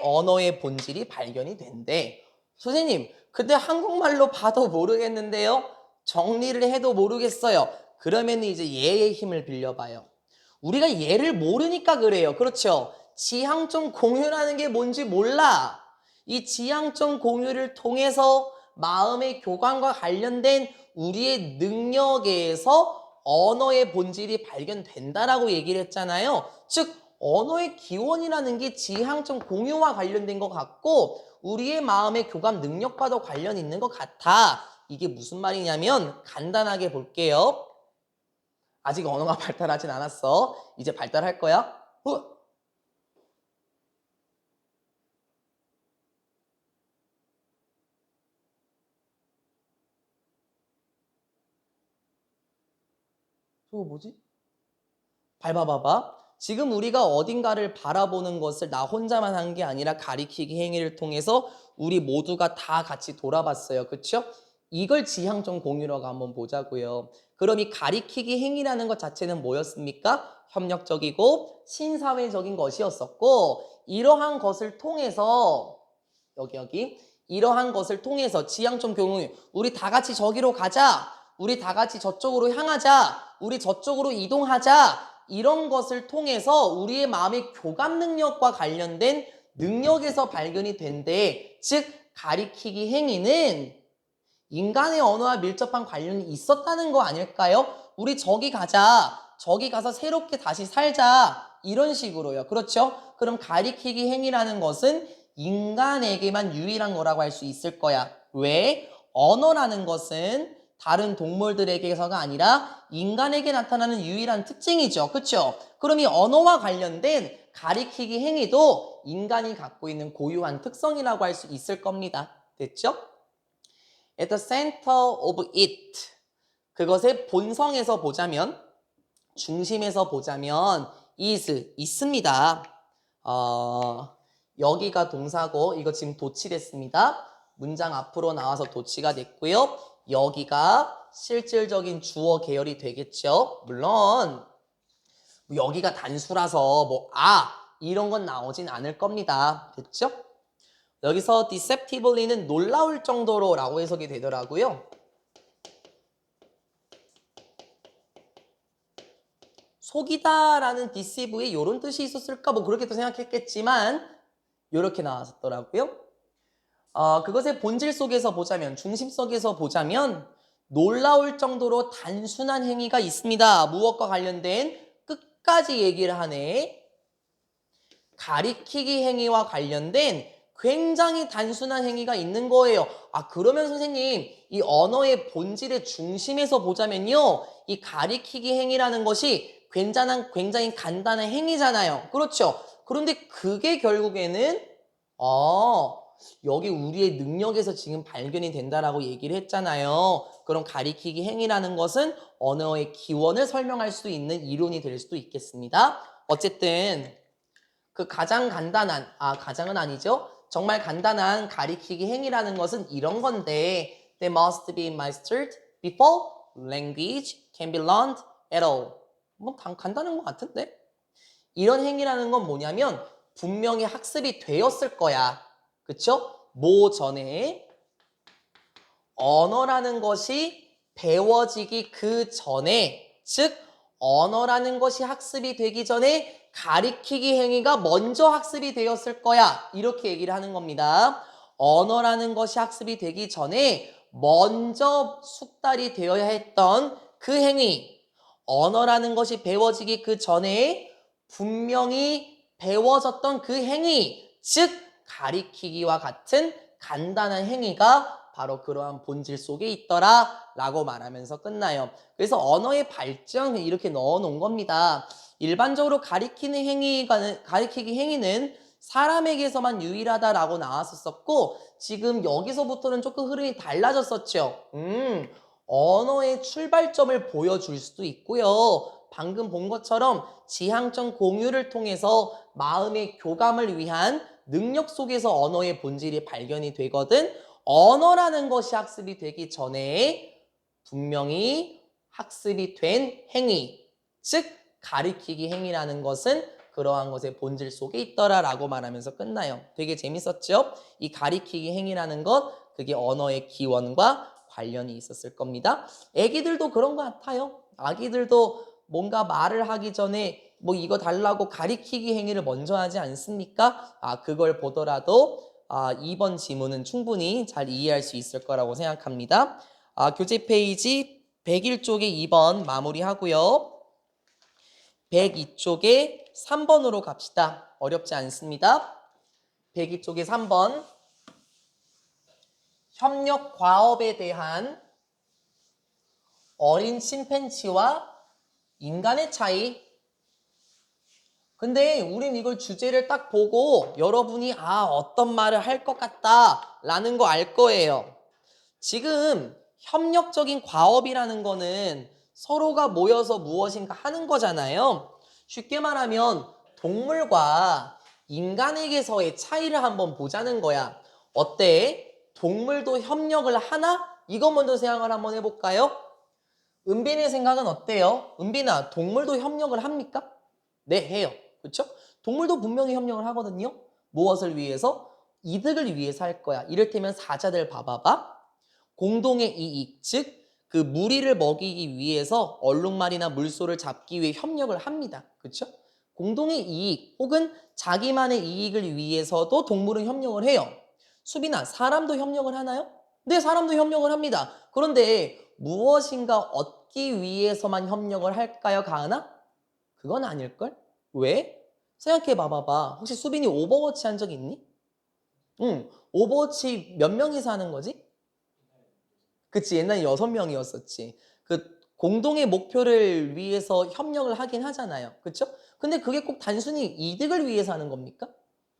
언어의 본질이 발견이 된대. 선생님, 근데 한국말로 봐도 모르겠는데요? 정리를 해도 모르겠어요. 그러면 이제 얘의 힘을 빌려봐요. 우리가 얘를 모르니까 그래요. 그렇죠? 지향점 공유라는 게 뭔지 몰라. 이 지향점 공유를 통해서 마음의 교감과 관련된 우리의 능력에서 언어의 본질이 발견된다라고 얘기를 했잖아요. 즉 언어의 기원이라는 게 지향점 공유와 관련된 것 같고 우리의 마음의 교감 능력과도 관련이 있는 것 같아. 이게 무슨 말이냐면 간단하게 볼게요. 아직 언어가 발달하진 않았어. 이제 발달할 거야. 저거 뭐지? 밟아봐봐. 지금 우리가 어딘가를 바라보는 것을 나 혼자만 한 게 아니라 가리키기 행위를 통해서 우리 모두가 다 같이 돌아봤어요. 그쵸? 이걸 지향점 공유라고 한번 보자고요. 그럼 이 가리키기 행위라는 것 자체는 뭐였습니까? 협력적이고 신사회적인 것이었었고 이러한 것을 통해서 여기 이러한 것을 통해서 지향점 공유 우리 다 같이 저기로 가자. 우리 다 같이 저쪽으로 향하자. 우리 저쪽으로 이동하자. 이런 것을 통해서 우리의 마음의 교감 능력과 관련된 능력에서 발견이 된대. 즉 가리키기 행위는 인간의 언어와 밀접한 관련이 있었다는 거 아닐까요? 우리 저기 가자. 저기 가서 새롭게 다시 살자. 이런 식으로요. 그렇죠? 그럼 가리키기 행위라는 것은 인간에게만 유일한 거라고 할 수 있을 거야. 왜? 언어라는 것은 다른 동물들에게서가 아니라 인간에게 나타나는 유일한 특징이죠. 그렇죠? 그럼 이 언어와 관련된 가리키기 행위도 인간이 갖고 있는 고유한 특성이라고 할 수 있을 겁니다. 됐죠? At the center of it. 그것의 본성에서 보자면, 중심에서 보자면 is 있습니다. 여기가 동사고 이거 지금 도치됐습니다. 문장 앞으로 나와서 도치가 됐고요. 여기가 실질적인 주어 계열이 되겠죠. 물론 여기가 단수라서 뭐 이런 건 나오진 않을 겁니다. 됐죠? 여기서 deceptively는 놀라울 정도로 라고 해석이 되더라고요. 속이다라는 deceive에 이런 뜻이 있었을까? 뭐 그렇게도 생각했겠지만 이렇게 나왔더라고요. 그것의 본질 속에서 보자면, 중심 속에서 보자면 놀라울 정도로 단순한 행위가 있습니다. 무엇과 관련된 끝까지 얘기를 하네. 가리키기 행위와 관련된 굉장히 단순한 행위가 있는 거예요. 그러면 선생님, 이 언어의 본질의 중심에서 보자면요. 이 가리키기 행위라는 것이 굉장히 간단한 행위잖아요. 그렇죠? 그런데 그게 결국에는 여기 우리의 능력에서 지금 발견이 된다라고 얘기를 했잖아요. 그럼 가리키기 행위라는 것은 언어의 기원을 설명할 수 있는 이론이 될 수도 있겠습니다. 어쨌든 그 가장 간단한, 가장은 아니죠. 정말 간단한 가리키기 행위라는 것은 이런 건데 They must be mastered before language can be learned at all. 뭐 간단한 것 같은데? 이런 행위라는 건 뭐냐면 분명히 학습이 되었을 거야. 그쵸? 뭐 전에 언어라는 것이 배워지기 그 전에 즉 언어라는 것이 학습이 되기 전에 가리키기 행위가 먼저 학습이 되었을 거야. 이렇게 얘기를 하는 겁니다. 언어라는 것이 학습이 되기 전에 먼저 숙달이 되어야 했던 그 행위 언어라는 것이 배워지기 그 전에 분명히 배워졌던 그 행위 즉 가리키기와 같은 간단한 행위가 바로 그러한 본질 속에 있더라 라고 말하면서 끝나요. 그래서 언어의 발전을 이렇게 넣어 놓은 겁니다. 일반적으로 가리키기 행위는 사람에게서만 유일하다라고 나왔었고 지금 여기서부터는 조금 흐름이 달라졌었죠. 언어의 출발점을 보여줄 수도 있고요. 방금 본 것처럼 지향점 공유를 통해서 마음의 교감을 위한 능력 속에서 언어의 본질이 발견이 되거든. 언어라는 것이 학습이 되기 전에 분명히 학습이 된 행위, 즉 가리키기 행위라는 것은 그러한 것의 본질 속에 있더라라고 말하면서 끝나요. 되게 재밌었죠? 이 가리키기 행위라는 것, 그게 언어의 기원과 관련이 있었을 겁니다. 애기들도 그런 것 같아요. 아기들도 뭔가 말을 하기 전에 뭐 이거 달라고 가리키기 행위를 먼저 하지 않습니까? 그걸 보더라도 2번 지문은 충분히 잘 이해할 수 있을 거라고 생각합니다. 교재 페이지 101쪽에 2번 마무리하고요. 102쪽에 3번으로 갑시다. 어렵지 않습니다. 102쪽에 3번. 협력 과업에 대한 어린 침팬지와 인간의 차이. 근데 우린 이걸 주제를 딱 보고 여러분이 어떤 말을 할 것 같다 라는 거 알 거예요. 지금 협력적인 과업이라는 거는 서로가 모여서 무엇인가 하는 거잖아요. 쉽게 말하면 동물과 인간에게서의 차이를 한번 보자는 거야. 어때? 동물도 협력을 하나? 이거 먼저 생각을 한번 해볼까요? 은빈의 생각은 어때요? 은빈아, 동물도 협력을 합니까? 네, 해요. 그렇죠? 동물도 분명히 협력을 하거든요. 무엇을 위해서? 이득을 위해서 할 거야. 이를테면 사자들 봐봐봐. 공동의 이익, 즉 그 무리를 먹이기 위해서 얼룩말이나 물소를 잡기 위해 협력을 합니다. 그렇죠? 공동의 이익 혹은 자기만의 이익을 위해서도 동물은 협력을 해요. 수빈아, 사람도 협력을 하나요? 네, 사람도 협력을 합니다. 그런데 무엇인가 얻기 위해서만 협력을 할까요, 가은아? 그건 아닐걸? 왜? 생각해 봐봐봐. 혹시 수빈이 오버워치 한 적 있니? 응. 오버워치 몇 명이서 하는 거지? 그치, 옛날에 6명이었었지. 그 공동의 목표를 위해서 협력을 하긴 하잖아요. 그쵸? 근데 그게 꼭 단순히 이득을 위해서 하는 겁니까?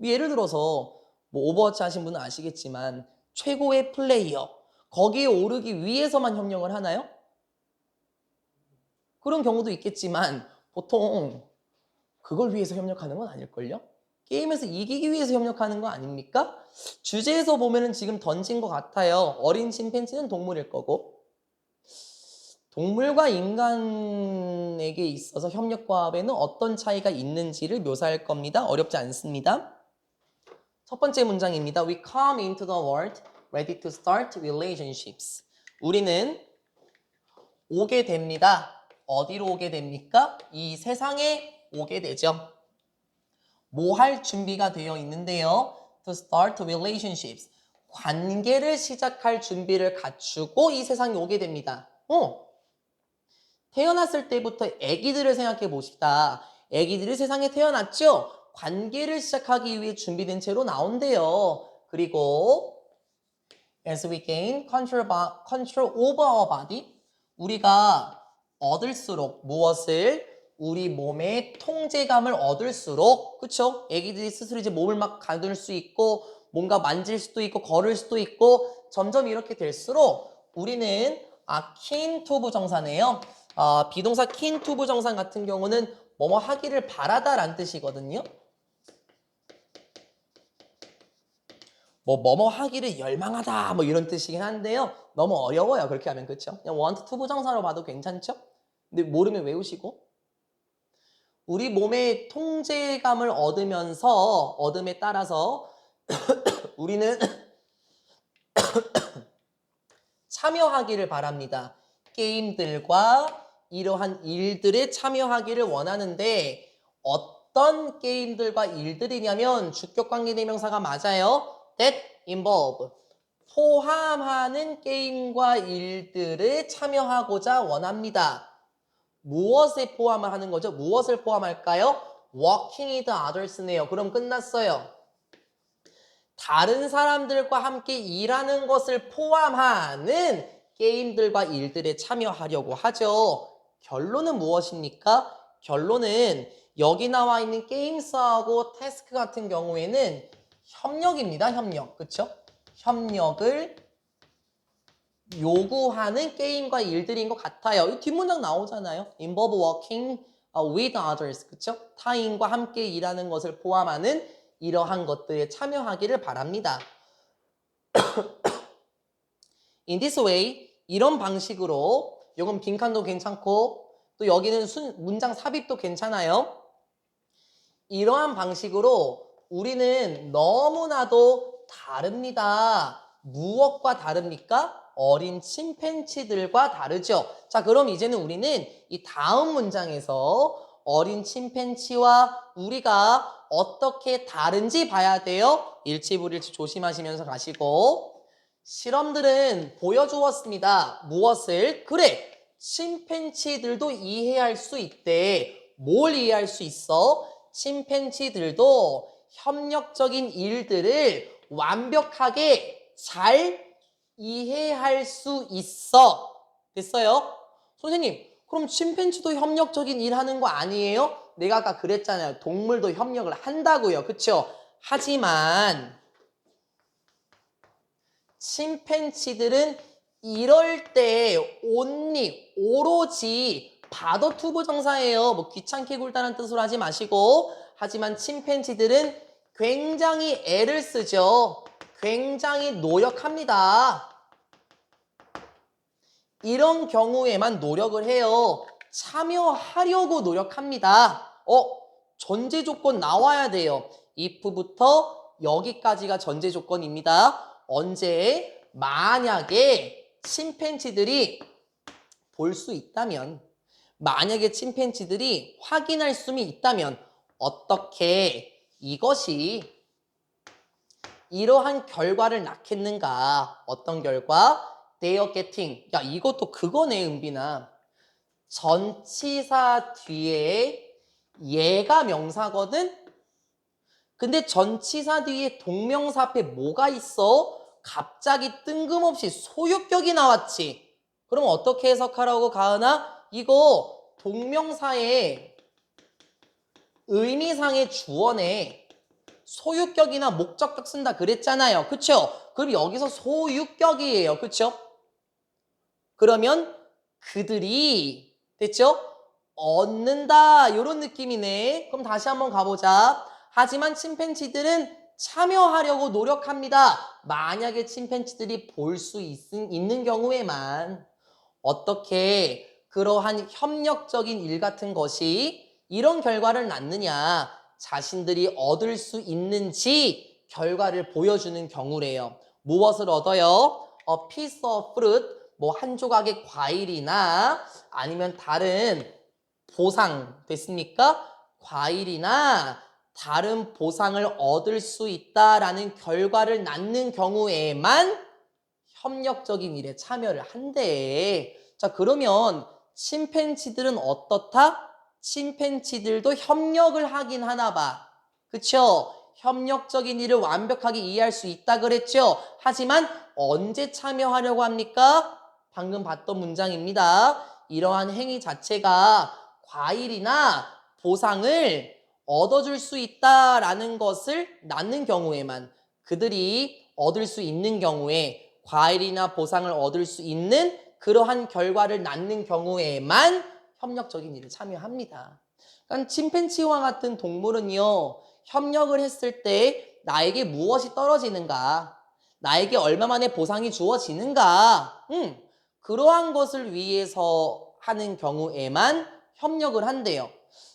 예를 들어서 뭐 오버워치 하신 분은 아시겠지만 최고의 플레이어 거기에 오르기 위해서만 협력을 하나요? 그런 경우도 있겠지만 보통 그걸 위해서 협력하는 건 아닐걸요? 게임에서 이기기 위해서 협력하는 거 아닙니까? 주제에서 보면은 지금 던진 것 같아요. 어린 침팬지는 동물일 거고 동물과 인간에게 있어서 협력과업에는 어떤 차이가 있는지를 묘사할 겁니다. 어렵지 않습니다. 첫 번째 문장입니다. We come into the world ready to start relationships. 우리는 오게 됩니다. 어디로 오게 됩니까? 이 세상에 오게 되죠. 뭐 할 준비가 되어 있는데요. To start relationships. 관계를 시작할 준비를 갖추고 이 세상에 오게 됩니다. 태어났을 때부터 아기들을 생각해 봅시다. 아기들이 세상에 태어났죠? 관계를 시작하기 위해 준비된 채로 나온대요. 그리고 as we gain control over our body, 우리가 얻을수록 무엇을? 우리 몸의 통제감을 얻을수록, 그쵸? 아기들이 스스로 이제 몸을 막 가둘 수 있고 뭔가 만질 수도 있고 걸을 수도 있고 점점 이렇게 될수록 우리는 keen to 부정사네요. 비동사 keen to 부정사 같은 경우는 뭐뭐 하기를 바라다 라는 뜻이거든요. 뭐뭐 하기를 열망하다 뭐 이런 뜻이긴 한데요. 너무 어려워요. 그렇게 하면. 그렇죠? 그냥 want to 부정사로 봐도 괜찮죠? 근데 모르면 외우시고 우리 몸의 통제감을 얻음에 따라서 우리는 참여하기를 바랍니다. 게임들과 이러한 일들에 참여하기를 원하는데 어떤 게임들과 일들이냐면 주격관계대명사가 맞아요. That involve. 포함하는 게임과 일들을 참여하고자 원합니다. 무엇에 포함을 하는 거죠? 무엇을 포함할까요? Working with others네요. 그럼 끝났어요. 다른 사람들과 함께 일하는 것을 포함하는 게임들과 일들에 참여하려고 하죠. 결론은 무엇입니까? 결론은 여기 나와 있는 게임스하고 태스크 같은 경우에는 협력입니다. 협력. 그쵸? 협력을 요구하는 게임과 일들인 것 같아요. 이 뒷문장 나오잖아요. Involve working with others. 그쵸? 타인과 함께 일하는 것을 포함하는 이러한 것들에 참여하기를 바랍니다. In this way, 이런 방식으로 이건 빈칸도 괜찮고 또 여기는 문장 삽입도 괜찮아요. 이러한 방식으로 우리는 너무나도 다릅니다. 무엇과 다릅니까? 어린 침팬지들과 다르죠. 자, 그럼 이제는 우리는 이 다음 문장에서 어린 침팬지와 우리가 어떻게 다른지 봐야 돼요. 일치불일치 조심하시면서 가시고, 실험들은 보여주었습니다. 무엇을? 그래, 침팬지들도 이해할 수 있대. 뭘 이해할 수 있어? 침팬지들도 협력적인 일들을 완벽하게 잘 이해할 수 있어. 됐어요? 선생님, 그럼 침팬지도 협력적인 일 하는 거 아니에요? 내가 아까 그랬잖아요. 동물도 협력을 한다고요. 그쵸? 하지만 침팬지들은 이럴 때 오로지 바더 투부 정사예요. 뭐 귀찮게 굴다는 뜻으로 하지 마시고, 하지만 침팬지들은 굉장히 애를 쓰죠. 굉장히 노력합니다. 이런 경우에만 노력을 해요. 참여하려고 노력합니다. 전제 조건 나와야 돼요. if부터 여기까지가 전제 조건입니다. 언제? 만약에 침팬지들이 볼 수 있다면, 만약에 침팬지들이 확인할 수 있다면 어떻게 이것이 이러한 결과를 낳겠는가? 어떤 결과? They are getting. 야, 이것도 그거네, 은빈아. 전치사 뒤에 얘가 명사거든? 근데 전치사 뒤에 동명사 앞에 뭐가 있어? 갑자기 뜬금없이 소유격이 나왔지. 그럼 어떻게 해석하라고, 가은아? 이거 동명사의 의미상의 주어네. 소유격이나 목적격 쓴다 그랬잖아요. 그쵸? 그럼 여기서 소유격이에요. 그쵸? 그러면 그들이, 됐죠? 얻는다, 요런 느낌이네. 그럼 다시 한번 가보자. 하지만 침팬지들은 참여하려고 노력합니다. 만약에 침팬지들이 볼 수 있는 경우에만 어떻게 그러한 협력적인 일 같은 것이 이런 결과를 낳느냐, 자신들이 얻을 수 있는지 결과를 보여주는 경우래요. 무엇을 얻어요? A piece of fruit, 뭐 한 조각의 과일이나 아니면 다른 보상, 됐습니까? 과일이나 다른 보상을 얻을 수 있다라는 결과를 낳는 경우에만 협력적인 일에 참여를 한대. 자, 그러면 침팬지들은 어떻다? 침팬지들도 협력을 하긴 하나 봐. 그쵸? 협력적인 일을 완벽하게 이해할 수 있다 그랬죠? 하지만 언제 참여하려고 합니까? 방금 봤던 문장입니다. 이러한 행위 자체가 과일이나 보상을 얻어줄 수 있다라는 것을 낳는 경우에만, 그들이 얻을 수 있는 경우에, 과일이나 보상을 얻을 수 있는 그러한 결과를 낳는 경우에만 협력적인 일에 참여합니다. 그러니까 침팬지와 같은 동물은요, 협력을 했을 때 나에게 무엇이 떨어지는가, 나에게 얼마 만에 보상이 주어지는가, 그러한 것을 위해서 하는 경우에만 협력을 한대요.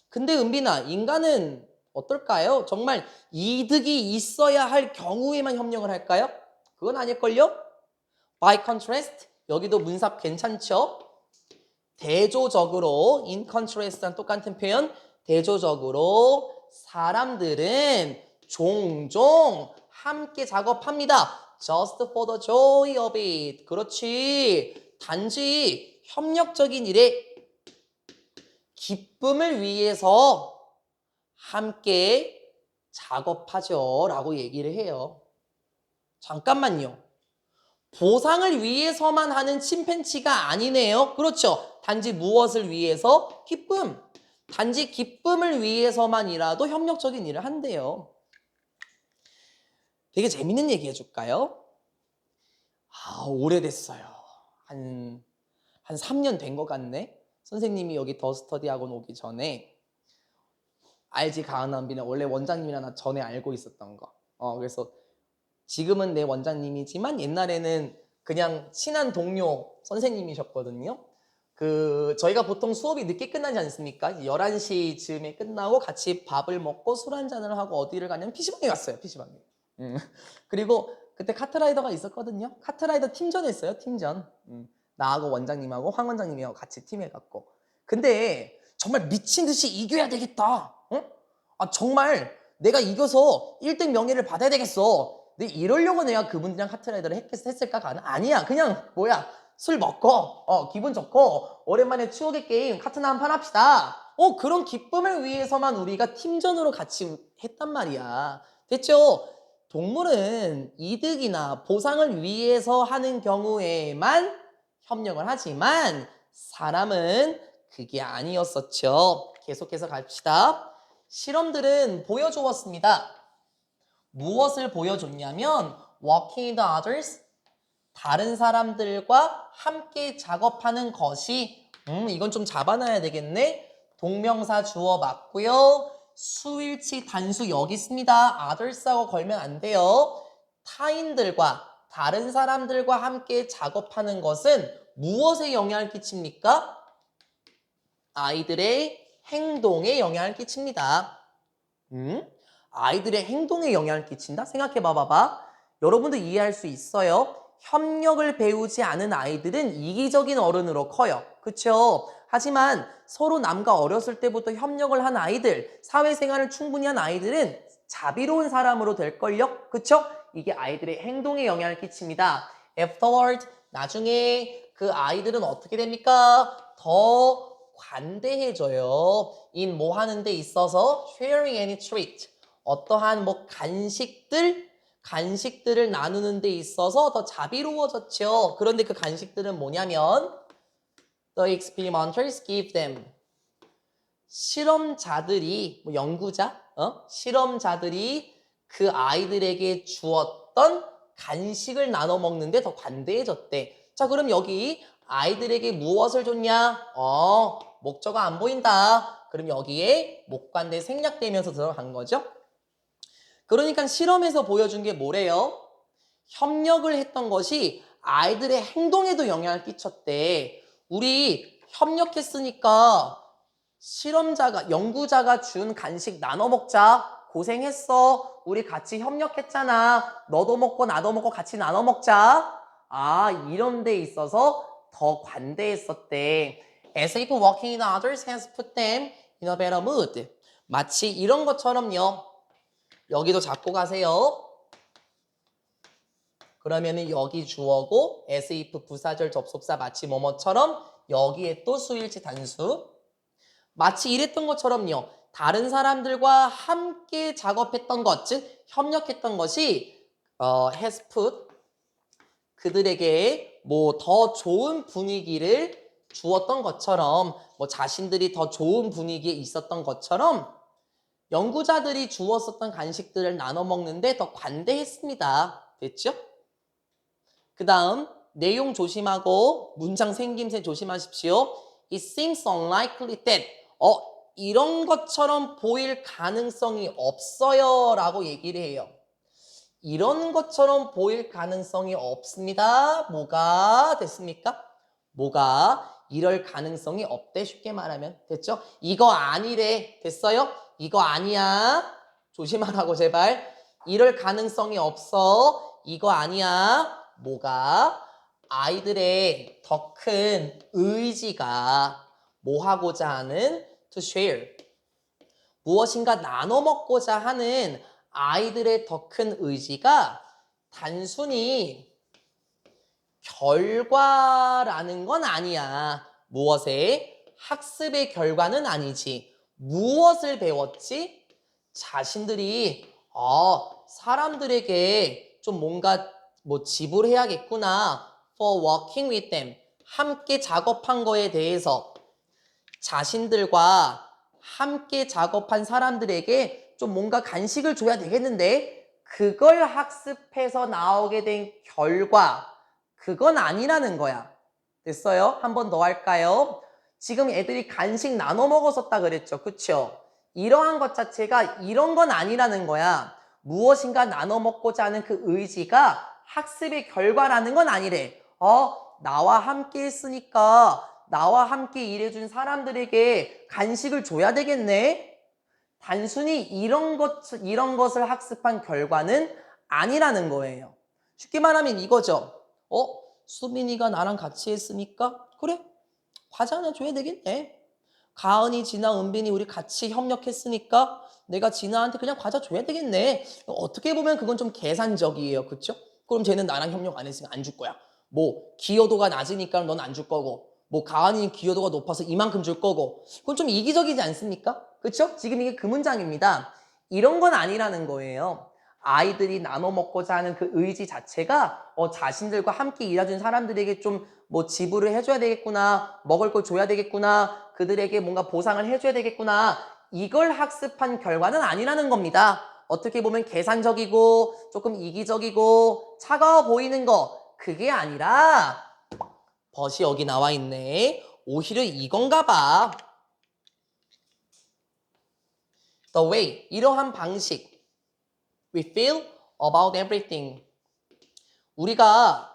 근데 은빈아, 인간은 어떨까요? 정말 이득이 있어야 할 경우에만 협력을 할까요? 그건 아닐걸요? By contrast, 여기도 문삽 괜찮죠? 대조적으로, in contrast랑 똑같은 표현, 대조적으로 사람들은 종종 함께 작업합니다. Just for the joy of it. 그렇지. 단지 협력적인 일에 기쁨을 위해서 함께 작업하죠. 라고 얘기를 해요. 잠깐만요. 보상을 위해서만 하는 침팬지가 아니네요. 그렇죠. 단지 무엇을 위해서? 기쁨. 단지 기쁨을 위해서만이라도 협력적인 일을 한대요. 되게 재밌는 얘기 해줄까요? 오래됐어요. 한 3년 된 것 같네. 선생님이 여기 더 스터디 학원 오기 전에, 알지, 가은언비는 원래 원장님이랑 나 전에 알고 있었던 거. 그래서 지금은 내 원장님이지만 옛날에는 그냥 친한 동료 선생님이셨거든요. 저희가 보통 수업이 늦게 끝나지 않습니까? 11시쯤에 끝나고 같이 밥을 먹고 술 한잔을 하고 어디를 가냐면 PC방에 갔어요. PC방에. 그리고 그때 카트라이더가 있었거든요. 카트라이더 팀전 했어요, 팀전. 나하고 원장님하고 황 원장님이하고 같이 팀해갖고. 근데 정말 미친 듯이 이겨야 되겠다. 어? 아, 정말 내가 이겨서 1등 명예를 받아야 되겠어. 근데 이러려고 내가 그분들이랑 카트라이더를 했을까? 아니야. 그냥 뭐야, 술 먹고 기분 좋고 오랜만에 추억의 게임 카트나 한 판 합시다. 그런 기쁨을 위해서만 우리가 팀전으로 같이 했단 말이야. 됐죠? 동물은 이득이나 보상을 위해서 하는 경우에만 협력을 하지만 사람은 그게 아니었었죠. 계속해서 갑시다. 실험들은 보여주었습니다. 무엇을 보여줬냐면 working with others, 다른 사람들과 함께 작업하는 것이 이건 좀 잡아놔야 되겠네. 동명사 주어 맞고요. 수일치 단수 여기 있습니다. others하고 걸면 안 돼요. 타인들과 다른 사람들과 함께 작업하는 것은 무엇에 영향을 끼칩니까? 아이들의 행동에 영향을 끼칩니다. 아이들의 행동에 영향을 끼친다? 생각해 봐봐. 여러분도 이해할 수 있어요. 협력을 배우지 않은 아이들은 이기적인 어른으로 커요. 그쵸? 하지만 서로 남과 어렸을 때부터 협력을 한 아이들, 사회생활을 충분히 한 아이들은 자비로운 사람으로 될걸요? 그쵸? 이게 아이들의 행동에 영향을 끼칩니다. Afterward, 나중에 그 아이들은 어떻게 됩니까? 더 관대해져요. in 뭐 하는 데 있어서 sharing any treat, 어떠한 뭐 간식들을 나누는 데 있어서 더 자비로워졌죠. 그런데 그 간식들은 뭐냐면 The experimenters give them, 실험자들이 뭐 연구자, 실험자들이 그 아이들에게 주었던 간식을 나눠 먹는데 더 관대해졌대. 자, 그럼 여기 아이들에게 무엇을 줬냐? 목적어가 안 보인다. 그럼 여기에 목관대 생략되면서 들어간 거죠. 그러니까 실험에서 보여준 게 뭐래요? 협력을 했던 것이 아이들의 행동에도 영향을 끼쳤대. 우리 협력했으니까 연구자가 준 간식 나눠 먹자. 고생했어. 우리 같이 협력했잖아. 너도 먹고 나도 먹고 같이 나눠 먹자. 이런 데 있어서 더 관대했었대. As if working with others has put them in a better mood. 마치 이런 것처럼요. 여기도 잡고 가세요. 그러면은 여기 주어고 as if 부사절 접속사 마치 뭐뭐처럼 여기에 또 수일치 단수. 마치 이랬던 것처럼요. 다른 사람들과 함께 작업했던 것, 즉 협력했던 것이 has put, 그들에게 뭐 더 좋은 분위기를 주었던 것처럼, 뭐 자신들이 더 좋은 분위기에 있었던 것처럼 연구자들이 주었었던 간식들을 나눠 먹는데 더 관대했습니다. 됐죠? 그 다음 내용 조심하고 문장 생김새 조심하십시오. It seems unlikely that, 이런 것처럼 보일 가능성이 없어요 라고 얘기를 해요. 이런 것처럼 보일 가능성이 없습니다. 뭐가 됐습니까? 뭐가 이럴 가능성이 없대. 쉽게 말하면. 됐죠? 이거 아니래. 됐어요? 이거 아니야. 조심하라고 제발. 이럴 가능성이 없어. 이거 아니야. 뭐가? 아이들의 더 큰 의지가 뭐 하고자 하는 to share, 무엇인가 나눠 먹고자 하는 아이들의 더 큰 의지가 단순히 결과라는 건 아니야. 무엇의? 학습의 결과는 아니지. 무엇을 배웠지? 자신들이 사람들에게 좀 뭔가 뭐 지불해야겠구나. For working with them, 함께 작업한 거에 대해서 자신들과 함께 작업한 사람들에게 좀 뭔가 간식을 줘야 되겠는데 그걸 학습해서 나오게 된 결과, 그건 아니라는 거야. 됐어요? 한 번 더 할까요? 지금 애들이 간식 나눠 먹었었다 그랬죠. 그쵸? 이러한 것 자체가 이런 건 아니라는 거야. 무엇인가 나눠 먹고자 하는 그 의지가 학습의 결과라는 건 아니래. 나와 함께 했으니까 나와 함께 일해준 사람들에게 간식을 줘야 되겠네. 단순히 이런 것을 학습한 결과는 아니라는 거예요. 쉽게 말하면 이거죠. 수빈이가 나랑 같이 했으니까 그래 과자 하나 줘야 되겠네. 가은이, 진아, 은빈이 우리 같이 협력했으니까 내가 진아한테 그냥 과자 줘야 되겠네. 어떻게 보면 그건 좀 계산적이에요. 그쵸? 그럼 쟤는 나랑 협력 안 했으면 안 줄 거야. 뭐 기여도가 낮으니까 넌 안 줄 거고 뭐 가은이 기여도가 높아서 이만큼 줄 거고 그건 좀 이기적이지 않습니까? 그쵸? 지금 이게 그 문장입니다. 이런 건 아니라는 거예요. 아이들이 나눠 먹고자 하는 그 의지 자체가 자신들과 함께 일해준 사람들에게 좀 뭐 지불을 해줘야 되겠구나, 먹을 걸 줘야 되겠구나, 그들에게 뭔가 보상을 해줘야 되겠구나, 이걸 학습한 결과는 아니라는 겁니다. 어떻게 보면 계산적이고 조금 이기적이고 차가워 보이는 거 그게 아니라 벗이 여기 나와 있네. 오히려 이건가 봐. The way, 이러한 방식. We feel about everything. 우리가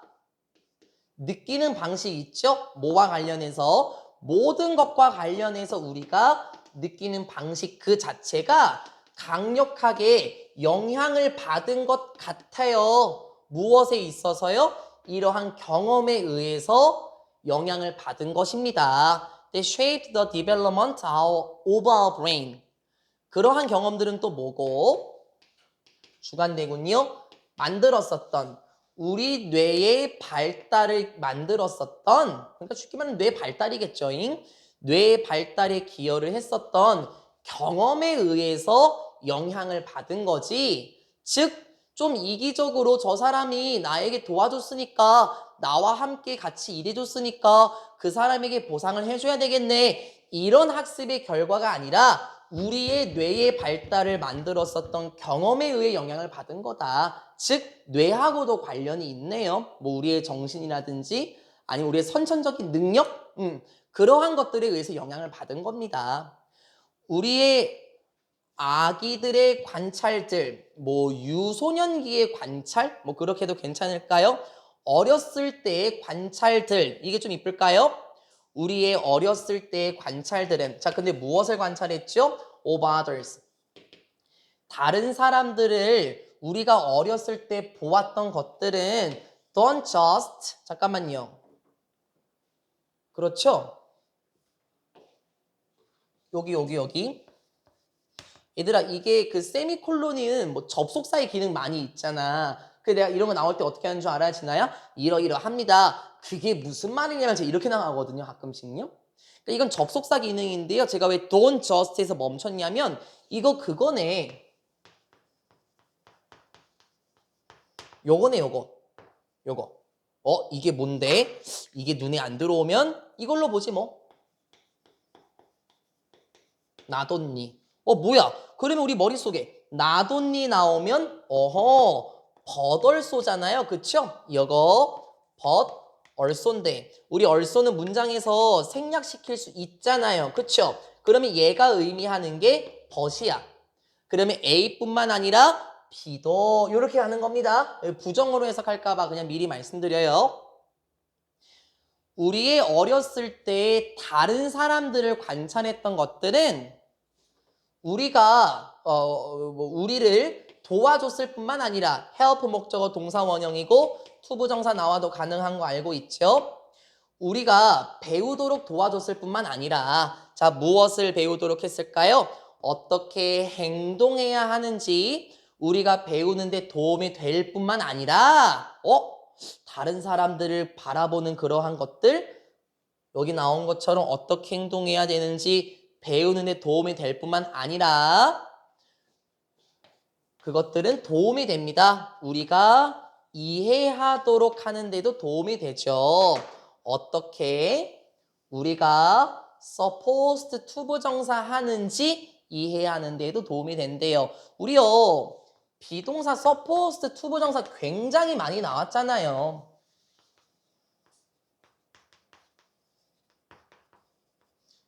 느끼는 방식 있죠? 뭐와 관련해서? 모든 것과 관련해서 우리가 느끼는 방식 그 자체가 강력하게 영향을 받은 것 같아요. 무엇에 있어서요? 이러한 경험에 의해서 영향을 받은 것입니다. They shaped the development of our brain. 그러한 경험들은 또 뭐고? 주관되군요. 만들었었던 우리 뇌의 발달을 만들었었던 그러니까 쉽게 말하면 뇌 발달이겠죠. 뇌 발달에 기여를 했었던 경험에 의해서 영향을 받은 거지. 즉 좀 이기적으로 저 사람이 나에게 도와줬으니까 나와 함께 같이 일해줬으니까 그 사람에게 보상을 해줘야 되겠네. 이런 학습의 결과가 아니라 우리의 뇌의 발달을 만들었었던 경험에 의해 영향을 받은 거다. 즉 뇌하고도 관련이 있네요. 뭐 우리의 정신이라든지 아니면 우리의 선천적인 능력 그러한 것들에 의해서 영향을 받은 겁니다. 우리의 아기들의 관찰들, 뭐 유소년기의 관찰, 뭐 그렇게 해도 괜찮을까요? 어렸을 때의 관찰들, 이게 좀 이쁠까요? 우리의 어렸을 때의 관찰들은 자 근데 무엇을 관찰했죠? Of others. 다른 사람들을 우리가 어렸을 때 보았던 것들은 don't just 잠깐만요. 그렇죠? 여기 얘들아 이게 그 세미콜론은 뭐 접속사의 기능 많이 있잖아. 그래서 내가 이런 거 나올 때 어떻게 하는 줄 알아야 지나야? 이러이러합니다. 그게 무슨 말이냐면 제가 이렇게 나가거든요. 가끔씩요. 그러니까 이건 접속사 기능인데요. 제가 왜 don't just에서 멈췄냐면 이거 그거네. 요거네 요거. 이게 뭔데? 이게 눈에 안 들어오면 이걸로 보지 뭐. 나돈니. 뭐야? 그러면 우리 머릿속에 나돈니 나오면 버덜쏘잖아요. 그쵸? 이거 얼쏘인데 우리 얼쏘는 문장에서 생략시킬 수 있잖아요. 그쵸? 그러면 얘가 의미하는 게 벗이야. 그러면 A뿐만 아니라 B도 이렇게 하는 겁니다. 부정어로 해석할까 봐 그냥 미리 말씀드려요. 우리의 어렸을 때 다른 사람들을 관찰했던 것들은 우리가 우리를 도와줬을 뿐만 아니라 help 목적어 동사 원형이고 투부정사 나와도 가능한 거 알고 있죠? 우리가 배우도록 도와줬을 뿐만 아니라 자 무엇을 배우도록 했을까요? 어떻게 행동해야 하는지 우리가 배우는데 도움이 될 뿐만 아니라 다른 사람들을 바라보는 그러한 것들 여기 나온 것처럼 어떻게 행동해야 되는지 배우는데 도움이 될 뿐만 아니라 그것들은 도움이 됩니다. 우리가 이해하도록 하는데도 도움이 되죠. 어떻게 우리가 supposed to 부정사 하는지 이해하는 데도 도움이 된대요. 우리요 비동사 supposed to 부정사 굉장히 많이 나왔잖아요.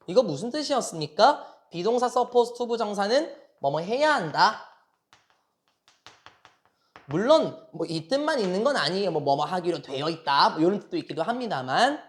이거 무슨 뜻이었습니까? 비동사 supposed to 부정사는 뭐뭐 해야 한다. 물론 뭐 이 뜻만 있는 건 아니에요. 뭐뭐 하기로 되어 있다. 뭐 이런 뜻도 있기도 합니다만.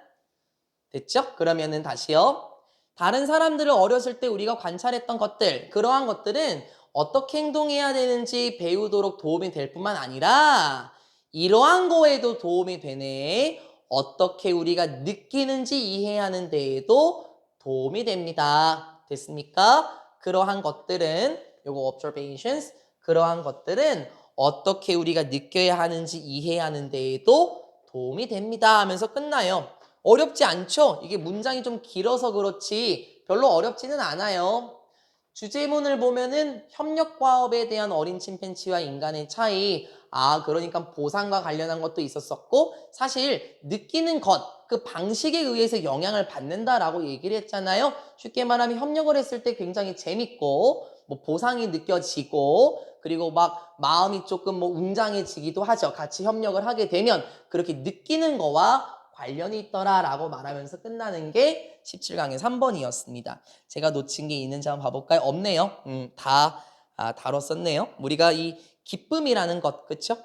됐죠? 그러면은 다시요. 다른 사람들을 어렸을 때 우리가 관찰했던 것들, 그러한 것들은 어떻게 행동해야 되는지 배우도록 도움이 될 뿐만 아니라 이러한 거에도 도움이 되네. 어떻게 우리가 느끼는지 이해하는 데에도 도움이 됩니다. 됐습니까? 그러한 것들은 요거 observations 그러한 것들은 어떻게 우리가 느껴야 하는지 이해하는 데에도 도움이 됩니다 하면서 끝나요. 어렵지 않죠? 이게 문장이 좀 길어서 그렇지 별로 어렵지는 않아요. 주제문을 보면은 협력과업에 대한 어린 침팬지와 인간의 차이. 그러니까 보상과 관련한 것도 있었었고 사실 느끼는 것, 그 방식에 의해서 영향을 받는다라고 얘기를 했잖아요. 쉽게 말하면 협력을 했을 때 굉장히 재밌고 뭐 보상이 느껴지고 그리고 막 마음이 조금 뭐 웅장해지기도 하죠. 같이 협력을 하게 되면 그렇게 느끼는 거와 관련이 있더라라고 말하면서 끝나는 게 17강의 3번이었습니다. 제가 놓친 게 있는지 한번 봐볼까요? 없네요. 다 다뤘었네요. 우리가 이 기쁨이라는 것, 그쵸?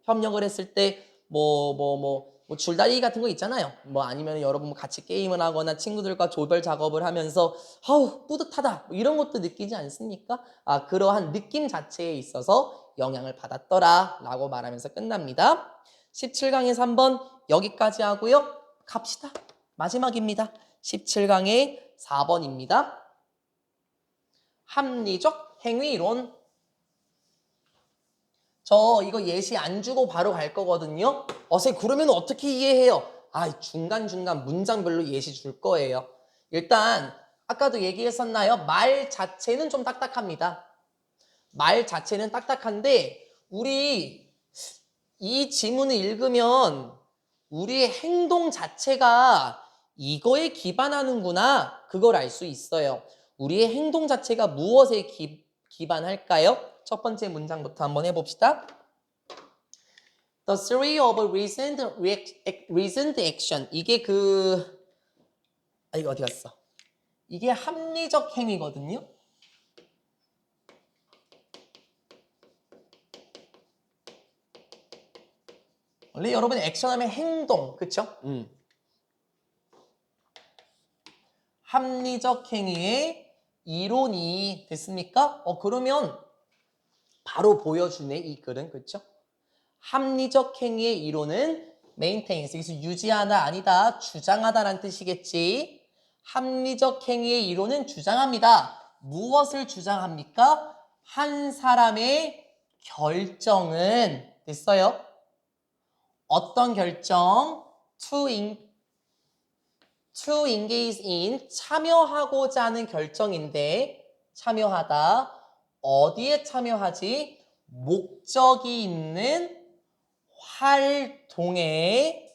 협력을 했을 때 뭐 줄다리기 같은 거 있잖아요. 뭐 아니면 여러분 같이 게임을 하거나 친구들과 조별 작업을 하면서 아우 뿌듯하다 뭐 이런 것도 느끼지 않습니까? 그러한 느낌 자체에 있어서 영향을 받았더라 라고 말하면서 끝납니다. 17강의 3번 여기까지 하고요. 갑시다. 마지막입니다. 17강의 4번입니다. 합리적 행위론. 저 이거 예시 안 주고 바로 갈 거거든요. 선생님 그러면 어떻게 이해해요? 중간중간 문장별로 예시 줄 거예요. 일단 아까도 얘기했었나요? 말 자체는 좀 딱딱합니다. 말 자체는 딱딱한데 우리 이 지문을 읽으면 우리의 행동 자체가 이거에 기반하는구나 그걸 알 수 있어요. 우리의 행동 자체가 무엇에 기반할까요? 첫 번째 문장부터 한번 해봅시다. The theory of reasoned action. 이게 이거 어디 갔어? 이게 합리적 행위거든요. 원래 여러분 액션하면 행동, 그쵸? 합리적 행위의 이론이 됐습니까? 그러면 바로 보여주네 이 글은, 그쵸? 합리적 행위의 이론은 maintains, 여기서 유지하다 아니다 주장하다라는 뜻이겠지. 합리적 행위의 이론은 주장합니다. 무엇을 주장합니까? 한 사람의 결정은 됐어요? 어떤 결정? to engage in 참여하고자 하는 결정인데 참여하다. 어디에 참여하지? 목적이 있는 활동에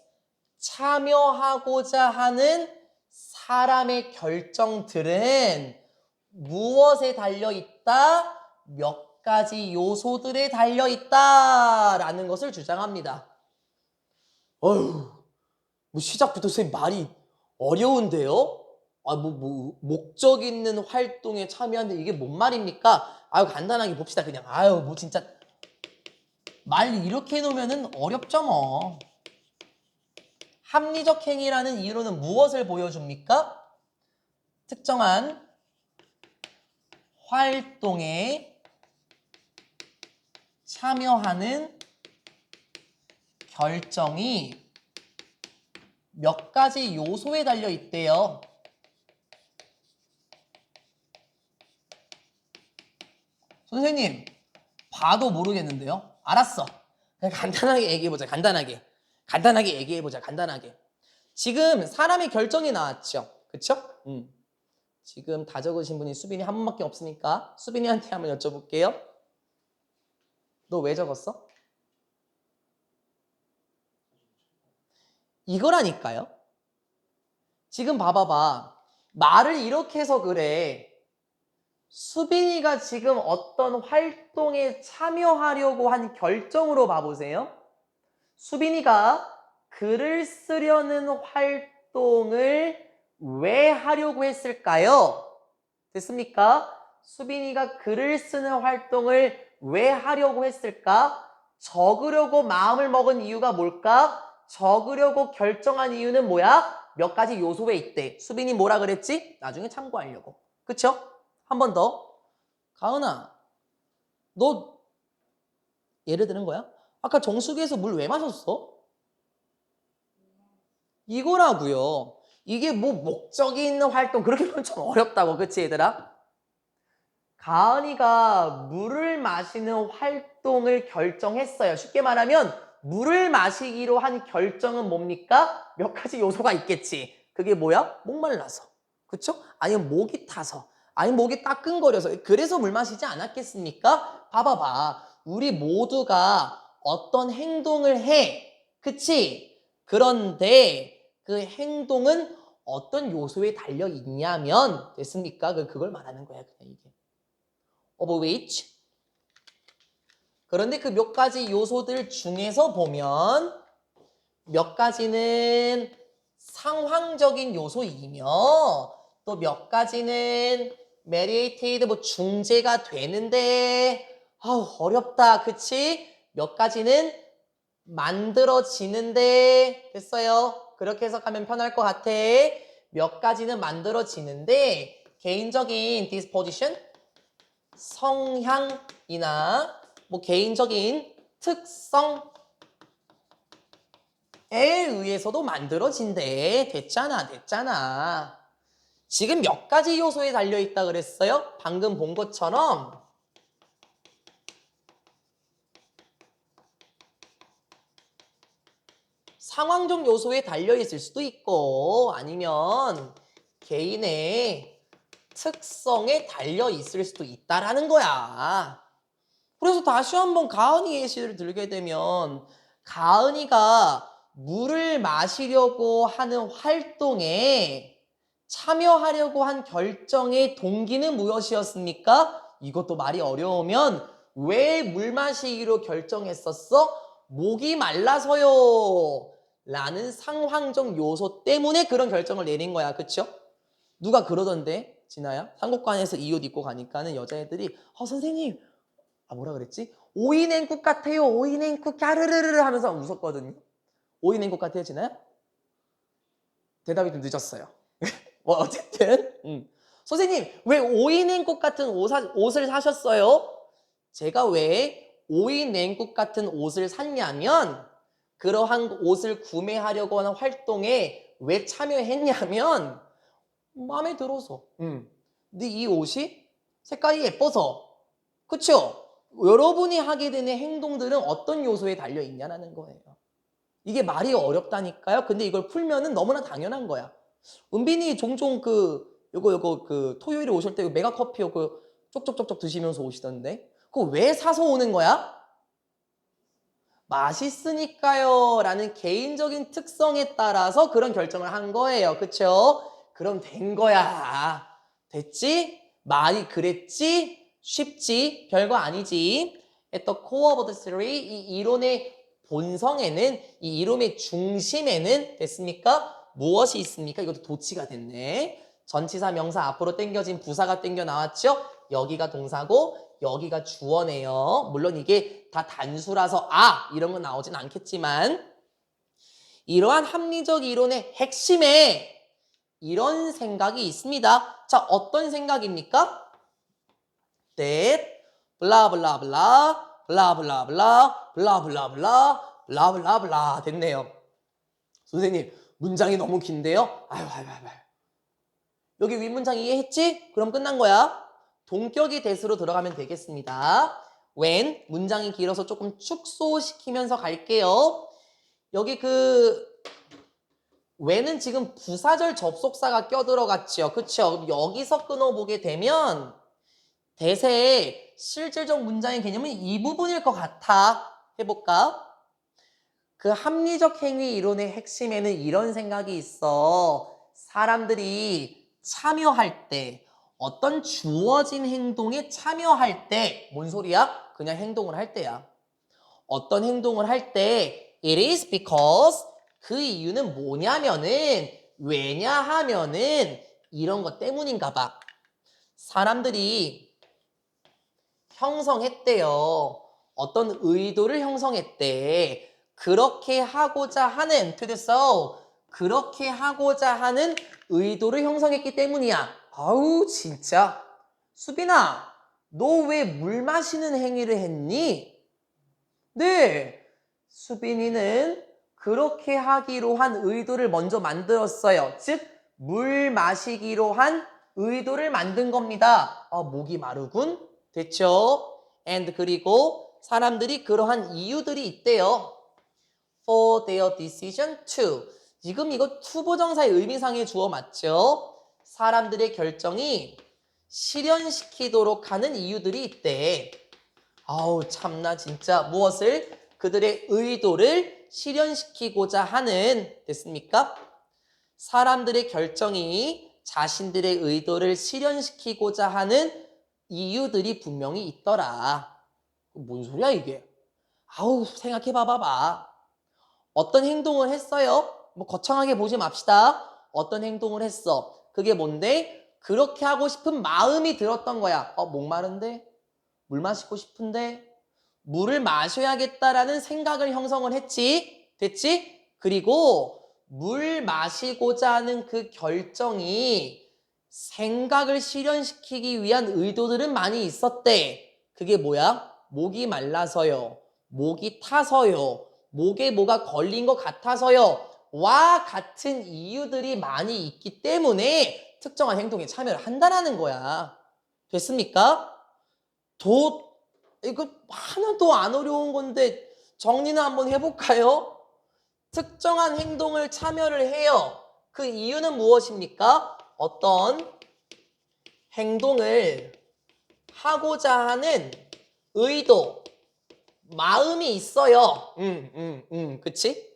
참여하고자 하는 사람의 결정들은 무엇에 달려있다? 몇 가지 요소들에 달려있다라는 것을 주장합니다. 뭐 시작부터 선생님 말이 어려운데요? 목적 있는 활동에 참여하는데 이게 뭔 말입니까? 간단하게 봅시다. 그냥 뭐 진짜 말 이렇게 해놓으면은 어렵죠 뭐. 합리적 행위라는 이론은 무엇을 보여줍니까? 특정한 활동에 참여하는 결정이 몇 가지 요소에 달려 있대요. 선생님, 봐도 모르겠는데요? 알았어. 그냥 간단하게 얘기해보자. 간단하게 얘기해보자. 간단하게. 지금 사람의 결정이 나왔죠. 그쵸? 지금 다 적으신 분이 수빈이 한 분밖에 없으니까 수빈이한테 한번 여쭤볼게요. 너 왜 적었어? 이거라니까요. 지금 봐봐봐. 말을 이렇게 해서 그래. 수빈이가 지금 어떤 활동에 참여하려고 한 결정으로 봐보세요. 수빈이가 글을 쓰려는 활동을 왜 하려고 했을까요? 됐습니까? 수빈이가 글을 쓰는 활동을 왜 하려고 했을까? 적으려고 마음을 먹은 이유가 뭘까? 적으려고 결정한 이유는 뭐야? 몇 가지 요소에 있대. 수빈이 뭐라 그랬지? 나중에 참고하려고. 그쵸? 한 번 더. 가은아, 너 예를 드는 거야? 아까 정수기에서 물 왜 마셨어? 이거라고요. 이게 뭐 목적이 있는 활동 그렇게 보면 좀 어렵다고. 그치 얘들아? 가은이가 물을 마시는 활동을 결정했어요. 쉽게 말하면 물을 마시기로 한 결정은 뭡니까? 몇 가지 요소가 있겠지. 그게 뭐야? 목말라서. 그쵸? 아니면 목이 타서. 아니면 목이 따끔거려서. 그래서 물 마시지 않았겠습니까? 봐봐봐. 우리 모두가 어떤 행동을 해. 그치? 그런데 그 행동은 어떤 요소에 달려 있냐면 됐습니까? 그걸 말하는 거야. 그냥 이게. of which. 그런데 그 몇 가지 요소들 중에서 보면 몇 가지는 상황적인 요소이며 또 몇 가지는 mediated 뭐 중재가 되는데 아우 어렵다. 그치? 몇 가지는 만들어지는데 됐어요. 그렇게 해석하면 편할 것 같아. 몇 가지는 만들어지는데 개인적인 disposition 성향이나 뭐 개인적인 특성에 의해서도 만들어진대. 됐잖아. 지금 몇 가지 요소에 달려있다 그랬어요? 방금 본 것처럼 상황적 요소에 달려있을 수도 있고 아니면 개인의 특성에 달려있을 수도 있다라는 거야. 그래서 다시 한번 가은이 예시를 들게 되면 가은이가 물을 마시려고 하는 활동에 참여하려고 한 결정의 동기는 무엇이었습니까? 이것도 말이 어려우면 왜 물 마시기로 결정했었어? 목이 말라서요. 라는 상황적 요소 때문에 그런 결정을 내린 거야. 그쵸? 누가 그러던데 진아야? 상국관에서 이 옷 입고 가니까는 여자애들이 선생님 뭐라 그랬지? 오이냉국 같아요. 오이냉국 까르르르 하면서 웃었거든요. 오이냉국 같아요, 진아야? 대답이 좀 늦었어요. 뭐 어쨌든 선생님 왜 오이냉국 같은 옷을 사셨어요? 제가 왜 오이냉국 같은 옷을 샀냐면 그러한 옷을 구매하려고 하는 활동에 왜 참여했냐면 마음에 들어서 근데 이 옷이 색깔이 예뻐서 그쵸? 여러분이 하게 되는 행동들은 어떤 요소에 달려있냐는 거예요. 이게 말이 어렵다니까요. 근데 이걸 풀면은 너무나 당연한 거야. 은빈이 종종 요거 토요일에 오실 때 메가 커피 쪽쪽쪽쪽 드시면서 오시던데 그거 왜 사서 오는 거야? 맛있으니까요 라는 개인적인 특성에 따라서 그런 결정을 한 거예요. 그쵸? 그럼 된 거야. 됐지? 말이 그랬지? 쉽지? 별거 아니지? At the core of the theory, 이 이론의 본성에는, 이 이론의 중심에는 됐습니까? 무엇이 있습니까? 이것도 도치가 됐네. 전치사 명사 앞으로 당겨진 부사가 당겨 나왔죠? 여기가 동사고 여기가 주어네요. 물론 이게 다 단수라서 이런 건 나오진 않겠지만 이러한 합리적 이론의 핵심에 이런 생각이 있습니다. 자, 어떤 생각입니까? that 블라블라블라 블라블라블라 블라블라블라 블라블라블라 됐네요. 선생님 문장이 너무 긴데요? 아유. 여기 윗문장 이해했지? 그럼 끝난 거야. 동격이 대수로 들어가면 되겠습니다. when 문장이 길어서 조금 축소시키면서 갈게요. 여기 when은 지금 부사절 접속사가 껴들어갔죠. 그쵸? 여기서 끊어보게 되면 대세의 실질적 문장의 개념은 이 부분일 것 같아. 해볼까? 그 합리적 행위 이론의 핵심에는 이런 생각이 있어. 사람들이 참여할 때 어떤 주어진 행동에 참여할 때 뭔 소리야? 그냥 행동을 할 때야. 어떤 행동을 할 때 it is because 그 이유는 뭐냐면은 왜냐하면은 이런 것 때문인가 봐. 사람들이 형성했대요. 어떤 의도를 형성했대. 그렇게 하고자 하는 to the soul 그렇게 하고자 하는 의도를 형성했기 때문이야. 아우 진짜 수빈아 너 왜 물 마시는 행위를 했니? 네 수빈이는 그렇게 하기로 한 의도를 먼저 만들었어요. 즉, 물 마시기로 한 의도를 만든 겁니다. 목이 마르군. 됐죠? and 그리고 사람들이 그러한 이유들이 있대요. for their decision to. 지금 이거 투부정사의 의미상의 주어 맞죠? 사람들의 결정이 실현시키도록 하는 이유들이 있대. 아우 참나 진짜 무엇을? 그들의 의도를 실현시키고자 하는 됐습니까? 사람들의 결정이 자신들의 의도를 실현시키고자 하는 이유들이 분명히 있더라. 뭔 소리야 이게? 아우 생각해봐봐. 어떤 행동을 했어요? 뭐 거창하게 보지 맙시다. 어떤 행동을 했어? 그게 뭔데? 그렇게 하고 싶은 마음이 들었던 거야. 목마른데? 물 마시고 싶은데? 물을 마셔야겠다라는 생각을 형성을 했지. 됐지? 그리고 물 마시고자 하는 그 결정이 생각을 실현시키기 위한 의도들은 많이 있었대. 그게 뭐야? 목이 말라서요. 목이 타서요. 목에 뭐가 걸린 것 같아서요. 와 같은 이유들이 많이 있기 때문에 특정한 행동에 참여를 한다는 거야. 됐습니까? 이거 하나도 안 어려운 건데 정리는 한번 해볼까요? 특정한 행동을 참여를 해요. 그 이유는 무엇입니까? 어떤 행동을 하고자 하는 의도, 마음이 있어요. 그치?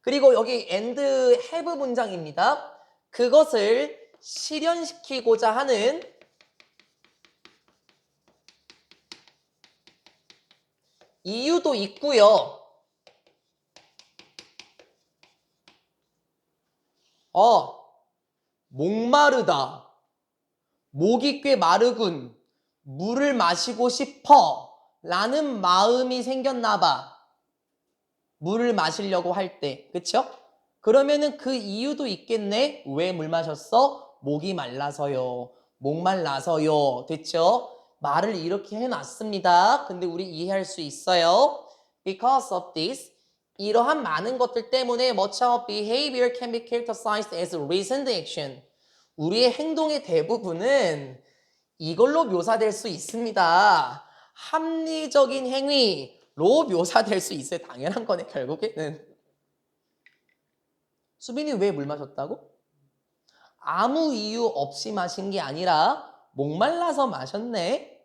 그리고 여기 and have 문장입니다. 그것을 실현시키고자 하는 이유도 있고요. 목마르다. 목이 꽤 마르군. 물을 마시고 싶어. 라는 마음이 생겼나 봐. 물을 마시려고 할 때. 그쵸? 그러면은 그 이유도 있겠네. 왜 물 마셨어? 목이 말라서요. 목말라서요. 됐죠? 말을 이렇게 해놨습니다. 근데 우리 이해할 수 있어요. Because of this, 이러한 많은 것들 때문에 much of behavior can be characterized as reasoned action. 우리의 행동의 대부분은 이걸로 묘사될 수 있습니다. 합리적인 행위로 묘사될 수 있어요. 당연한 거네, 결국에는. 수빈이 왜 물 마셨다고? 아무 이유 없이 마신 게 아니라 목말라서 마셨네.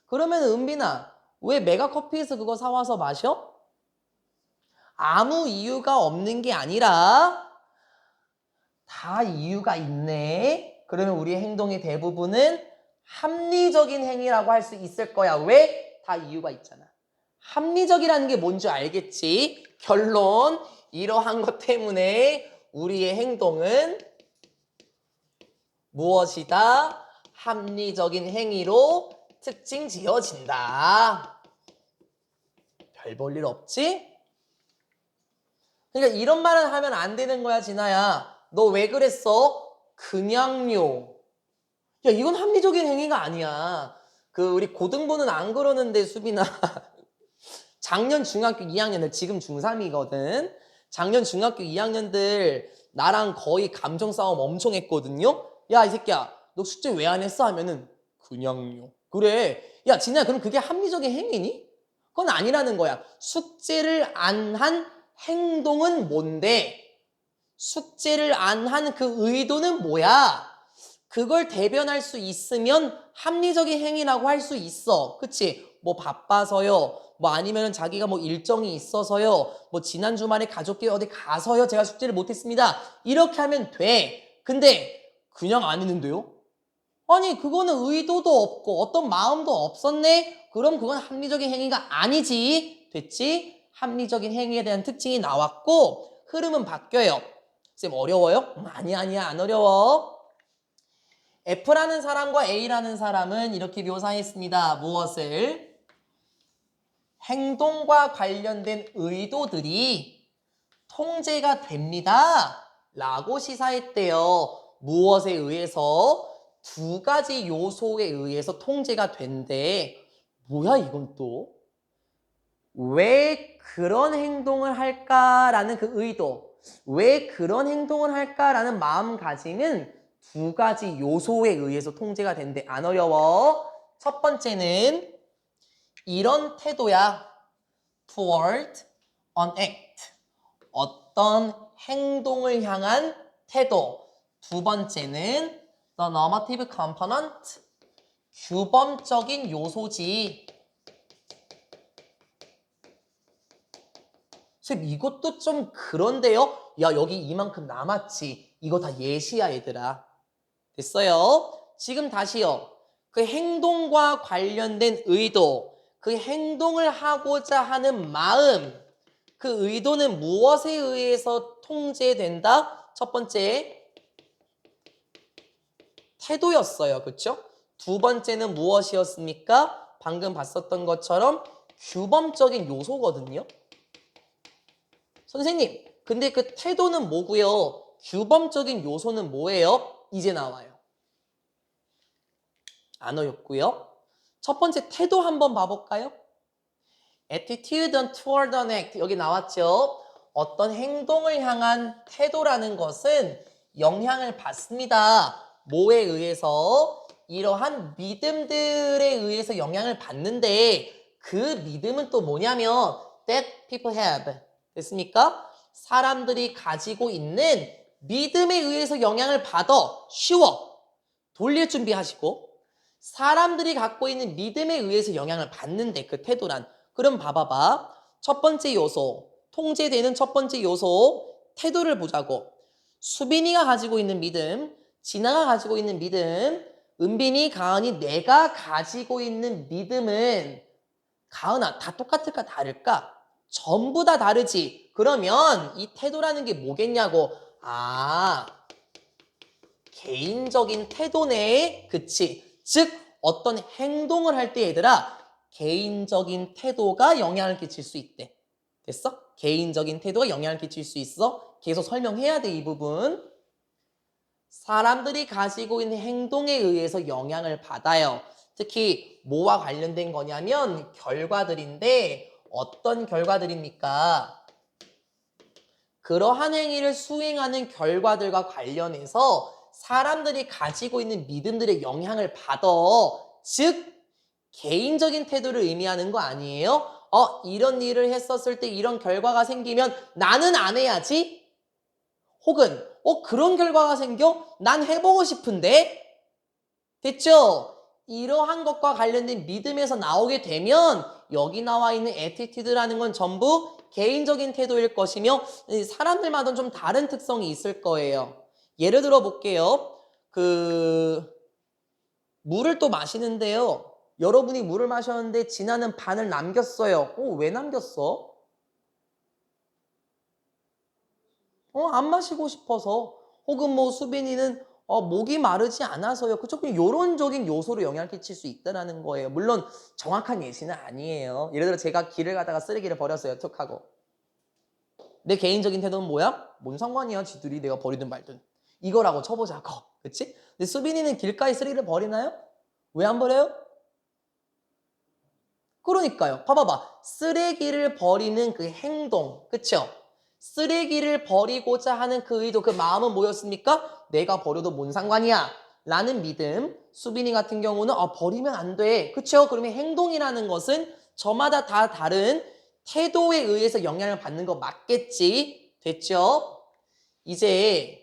그러면 은빈아, 왜 메가커피에서 그거 사와서 마셔? 아무 이유가 없는 게 아니라 다 이유가 있네. 그러면 우리의 행동의 대부분은 합리적인 행위라고 할 수 있을 거야. 왜? 다 이유가 있잖아. 합리적이라는 게 뭔지 알겠지? 결론, 이러한 것 때문에 우리의 행동은 무엇이다? 합리적인 행위로 특징 지어진다. 별 볼 일 없지? 그러니까 이런 말은 하면 안 되는 거야, 진아야. 너 왜 그랬어? 그냥요. 야, 이건 합리적인 행위가 아니야. 우리 고등부는 안 그러는데, 수빈아. 작년 중학교 2학년들, 지금 중3이거든. 작년 중학교 2학년들, 나랑 거의 감정 싸움 엄청 했거든요. 야, 이 새끼야, 너 숙제 왜 안 했어? 하면은, 그냥요. 그래. 야, 진아야, 그럼 그게 합리적인 행위니? 그건 아니라는 거야. 숙제를 안 한 행동은 뭔데? 숙제를 안 한 그 의도는 뭐야? 그걸 대변할 수 있으면 합리적인 행위라고 할 수 있어. 그치? 뭐 바빠서요. 뭐 아니면 자기가 뭐 일정이 있어서요. 뭐 지난 주말에 가족끼리 어디 가서요. 제가 숙제를 못했습니다. 이렇게 하면 돼. 근데 그냥 안 했는데요? 아니 그거는 의도도 없고 어떤 마음도 없었네? 그럼 그건 합리적인 행위가 아니지. 됐지? 합리적인 행위에 대한 특징이 나왔고 흐름은 바뀌어요. 쌤 어려워요? 아니야 안 어려워. F라는 사람과 A라는 사람은 이렇게 묘사했습니다. 무엇을? 행동과 관련된 의도들이 통제가 됩니다. 라고 시사했대요. 무엇에 의해서? 두 가지 요소에 의해서 통제가 된대. 뭐야 이건 또? 왜 그런 행동을 할까라는 그 의도, 왜 그런 행동을 할까라는 마음가짐은 두 가지 요소에 의해서 통제가 된대. 안 어려워. 첫 번째는 이런 태도야. toward an act. 어떤 행동을 향한 태도. 두 번째는 the normative component. 규범적인 요소지. 선생님 이것도 좀 그런데요? 야 여기 이만큼 남았지. 이거 다 예시야 얘들아. 됐어요? 지금 다시요. 그 행동과 관련된 의도, 그 행동을 하고자 하는 마음, 그 의도는 무엇에 의해서 통제된다? 첫 번째, 태도였어요. 그쵸? 두 번째는 무엇이었습니까? 방금 봤었던 것처럼 규범적인 요소거든요. 선생님, 근데 그 태도는 뭐고요? 규범적인 요소는 뭐예요? 이제 나와요. 안 어렵고요. 첫 번째 태도 한번 봐볼까요? attitude toward an act 여기 나왔죠. 어떤 행동을 향한 태도라는 것은 영향을 받습니다. 뭐에 의해서? 이러한 믿음들에 의해서 영향을 받는데 그 믿음은 또 뭐냐면 that people have 됐습니까? 사람들이 가지고 있는 믿음에 의해서 영향을 받아 쉬워 돌릴 준비하시고 사람들이 갖고 있는 믿음에 의해서 영향을 받는데 그 태도란 그럼 봐봐봐. 첫 번째 요소, 통제되는 첫 번째 요소, 태도를 보자고. 수빈이가 가지고 있는 믿음, 진아가 가지고 있는 믿음, 은빈이, 가은이 내가 가지고 있는 믿음은 가은아 다 똑같을까 다를까? 전부 다 다르지. 그러면 이 태도라는 게 뭐겠냐고. 아, 개인적인 태도네. 그치? 즉 어떤 행동을 할 때 얘들아 개인적인 태도가 영향을 끼칠 수 있대. 됐어? 개인적인 태도가 영향을 끼칠 수 있어. 계속 설명해야 돼, 이 부분. 사람들이 가지고 있는 행동에 의해서 영향을 받아요. 특히 뭐와 관련된 거냐면 결과들인데 어떤 결과들입니까? 그러한 행위를 수행하는 결과들과 관련해서 사람들이 가지고 있는 믿음들의 영향을 받아. 즉 개인적인 태도를 의미하는 거 아니에요? 이런 일을 했었을 때 이런 결과가 생기면 나는 안 해야지? 혹은 그런 결과가 생겨? 난 해보고 싶은데? 됐죠? 이러한 것과 관련된 믿음에서 나오게 되면 여기 나와 있는 애티튜드라는 건 전부 개인적인 태도일 것이며 사람들마다 좀 다른 특성이 있을 거예요. 예를 들어 볼게요. 물을 또 마시는데요. 여러분이 물을 마셨는데 진아는 반을 남겼어요. 왜 남겼어? 안 마시고 싶어서. 혹은 뭐 수빈이는 목이 마르지 않아서요. 그쵸? 그냥 요론적인 요소로 영향을 끼칠 수 있다는 거예요. 물론 정확한 예시는 아니에요. 예를 들어 제가 길을 가다가 쓰레기를 버렸어요. 툭 하고. 내 개인적인 태도는 뭐야? 뭔 상관이야. 지들이 내가 버리든 말든. 이거라고 쳐보자고. 그치? 근데 수빈이는 길가에 쓰레기를 버리나요? 왜 안 버려요? 그러니까요. 봐봐봐. 쓰레기를 버리는 그 행동. 그쵸? 쓰레기를 버리고자 하는 그 의도, 그 마음은 뭐였습니까? 내가 버려도 뭔 상관이야? 라는 믿음. 수빈이 같은 경우는 버리면 안 돼. 그쵸? 그러면 행동이라는 것은 저마다 다 다른 태도에 의해서 영향을 받는 거 맞겠지? 됐죠? 이제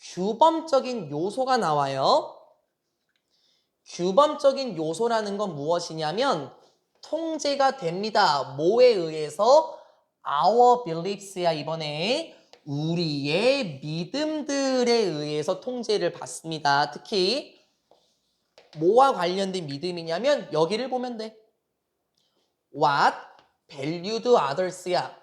규범적인 요소가 나와요. 규범적인 요소라는 건 무엇이냐면 통제가 됩니다. 뭐에 의해서? Our beliefs야 이번에. 우리의 믿음들에 의해서 통제를 받습니다. 특히 뭐와 관련된 믿음이냐면 여기를 보면 돼. What valued others야.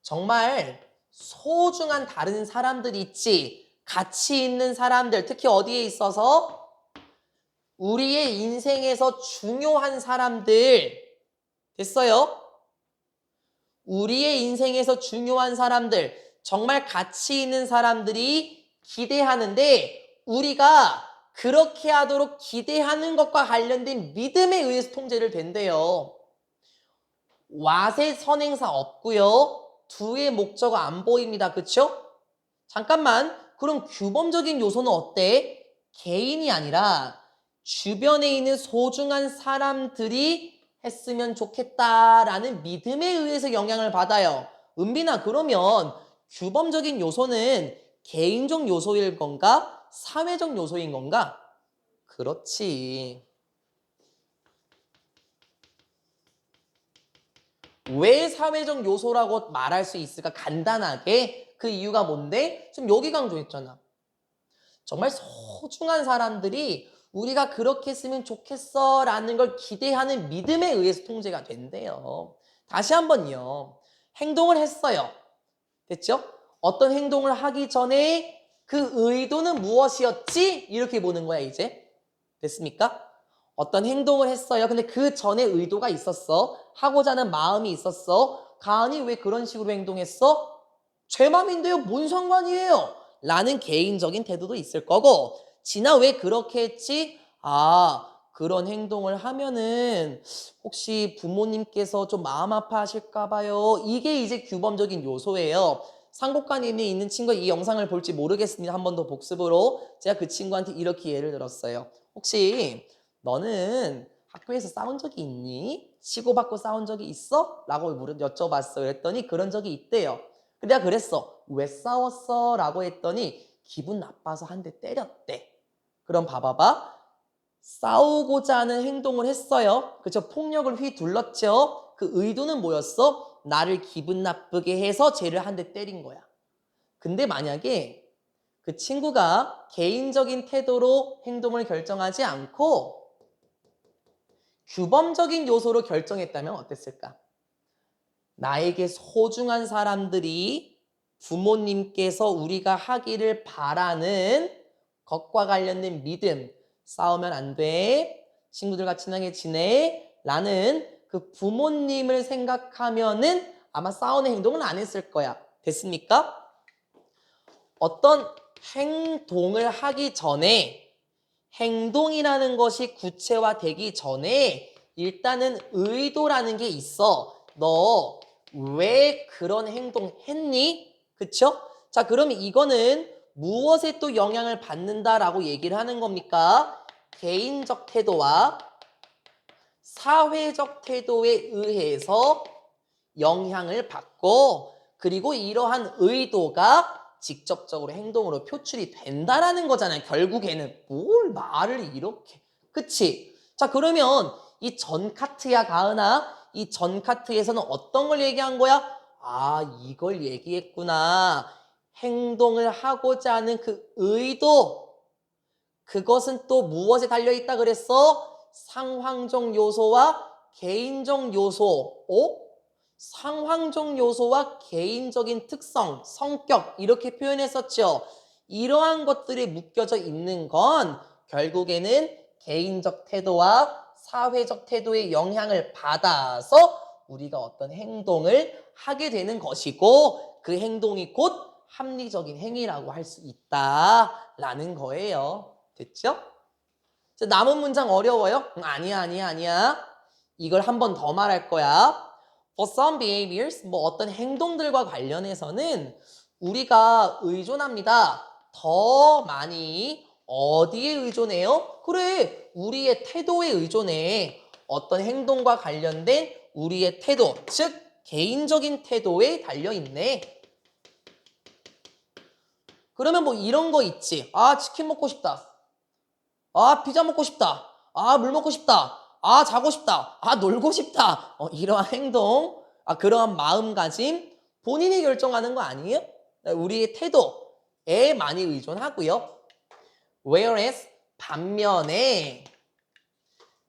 정말 소중한 다른 사람들이 있지. 가치 있는 사람들, 특히 어디에 있어서? 우리의 인생에서 중요한 사람들. 됐어요? 우리의 인생에서 중요한 사람들, 정말 가치 있는 사람들이 기대하는데 우리가 그렇게 하도록 기대하는 것과 관련된 믿음에 의해서 통제를 된대요. what의 선행사 없고요. do의 목적어 안 보입니다. 그쵸? 잠깐만. 그럼 규범적인 요소는 어때? 개인이 아니라 주변에 있는 소중한 사람들이 했으면 좋겠다라는 믿음에 의해서 영향을 받아요. 은빈아, 그러면 규범적인 요소는 개인적 요소일 건가? 사회적 요소인 건가? 그렇지. 왜 사회적 요소라고 말할 수 있을까? 간단하게. 그 이유가 뭔데? 지금 여기 강조했잖아. 정말 소중한 사람들이 우리가 그렇게 했으면 좋겠어 라는 걸 기대하는 믿음에 의해서 통제가 된대요. 다시 한번요. 행동을 했어요. 됐죠? 어떤 행동을 하기 전에 그 의도는 무엇이었지? 이렇게 보는 거야, 이제. 됐습니까? 어떤 행동을 했어요. 근데 그 전에 의도가 있었어. 하고자 하는 마음이 있었어. 가은이 왜 그런 식으로 행동했어? 제 맘인데요. 뭔 상관이에요? 라는 개인적인 태도도 있을 거고, 진아 왜 그렇게 했지? 아, 그런 행동을 하면은 혹시 부모님께서 좀 마음 아파하실까 봐요. 이게 이제 규범적인 요소예요. 상곡관임에 있는 친구가 이 영상을 볼지 모르겠습니다. 한 번 더 복습으로 제가 그 친구한테 이렇게 예를 들었어요. 혹시 너는 학교에서 싸운 적이 있니? 치고받고 싸운 적이 있어? 라고 여쭤봤어. 그랬더니 그런 적이 있대요. 내가 그랬어. 왜 싸웠어? 라고 했더니 기분 나빠서 한 대 때렸대. 그럼 봐봐봐. 싸우고자 하는 행동을 했어요. 그쵸? 폭력을 휘둘렀죠? 그 의도는 뭐였어? 나를 기분 나쁘게 해서 쟤를 한 대 때린 거야. 근데 만약에 그 친구가 개인적인 태도로 행동을 결정하지 않고 규범적인 요소로 결정했다면 어땠을까? 나에게 소중한 사람들이 부모님께서 우리가 하기를 바라는 것과 관련된 믿음, 싸우면 안 돼, 친구들과 친하게 지내 라는 그 부모님을 생각하면은 아마 싸우는 행동은 안 했을 거야. 됐습니까? 어떤 행동을 하기 전에 행동이라는 것이 구체화되기 전에 일단은 의도라는 게 있어. 너 왜 그런 행동 했니? 그쵸? 자, 그러면 이거는 무엇에 또 영향을 받는다라고 얘기를 하는 겁니까? 개인적 태도와 사회적 태도에 의해서 영향을 받고, 그리고 이러한 의도가 직접적으로 행동으로 표출이 된다라는 거잖아요. 결국에는 뭘 말을 이렇게. 그치? 자, 그러면 이 전 카트야, 가은아. 이 전 카트에서는 어떤 걸 얘기한 거야? 아, 이걸 얘기했구나. 행동을 하고자 하는 그 의도. 그것은 또 무엇에 달려있다 그랬어? 상황적 요소와 개인적 요소. 상황적 요소와 개인적인 특성, 성격 이렇게 표현했었죠. 이러한 것들이 묶여져 있는 건 결국에는 개인적 태도와 사회적 태도의 영향을 받아서 우리가 어떤 행동을 하게 되는 것이고, 그 행동이 곧 합리적인 행위라고 할 수 있다라는 거예요. 됐죠? 남은 문장 어려워요? 아니야. 이걸 한 번 더 말할 거야. For some behaviors, 뭐 어떤 행동들과 관련해서는 우리가 의존합니다. 더 많이 어디에 의존해요? 그래, 우리의 태도에 의존해. 어떤 행동과 관련된 우리의 태도, 즉 개인적인 태도에 달려있네. 그러면 뭐 이런 거 있지. 아, 치킨 먹고 싶다. 아, 피자 먹고 싶다. 아, 물 먹고 싶다. 아, 자고 싶다. 아, 놀고 싶다. 이러한 행동, 그러한 마음가짐, 본인이 결정하는 거 아니에요? 우리의 태도에 많이 의존하고요. Whereas, 반면에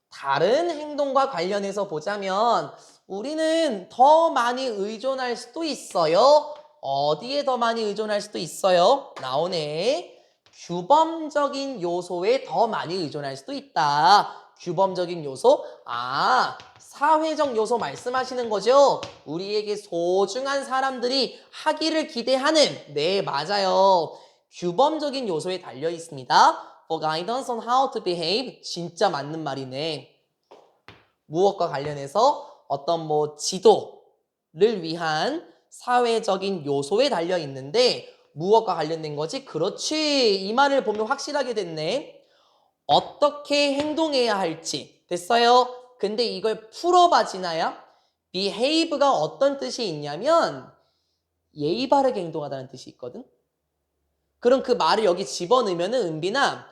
다른 행동과 관련해서 보자면 우리는 더 많이 의존할 수도 있어요. 어디에 더 많이 의존할 수도 있어요? 나오네. 규범적인 요소에 더 많이 의존할 수도 있다. 규범적인 요소? 사회적 요소 말씀하시는 거죠? 우리에게 소중한 사람들이 하기를 기대하는, 네, 맞아요. 규범적인 요소에 달려 있습니다. For guidance on how to behave. 진짜 맞는 말이네. 무엇과 관련해서 어떤 뭐 지도를 위한 사회적인 요소에 달려 있는데 무엇과 관련된 거지? 그렇지. 이 말을 보면 확실하게 됐네. 어떻게 행동해야 할지. 됐어요? 근데 이걸 풀어봐, 진아야. behave가 어떤 뜻이 있냐면 예의 바르게 행동하다는 뜻이 있거든. 그럼 그 말을 여기 집어넣으면은 은빈아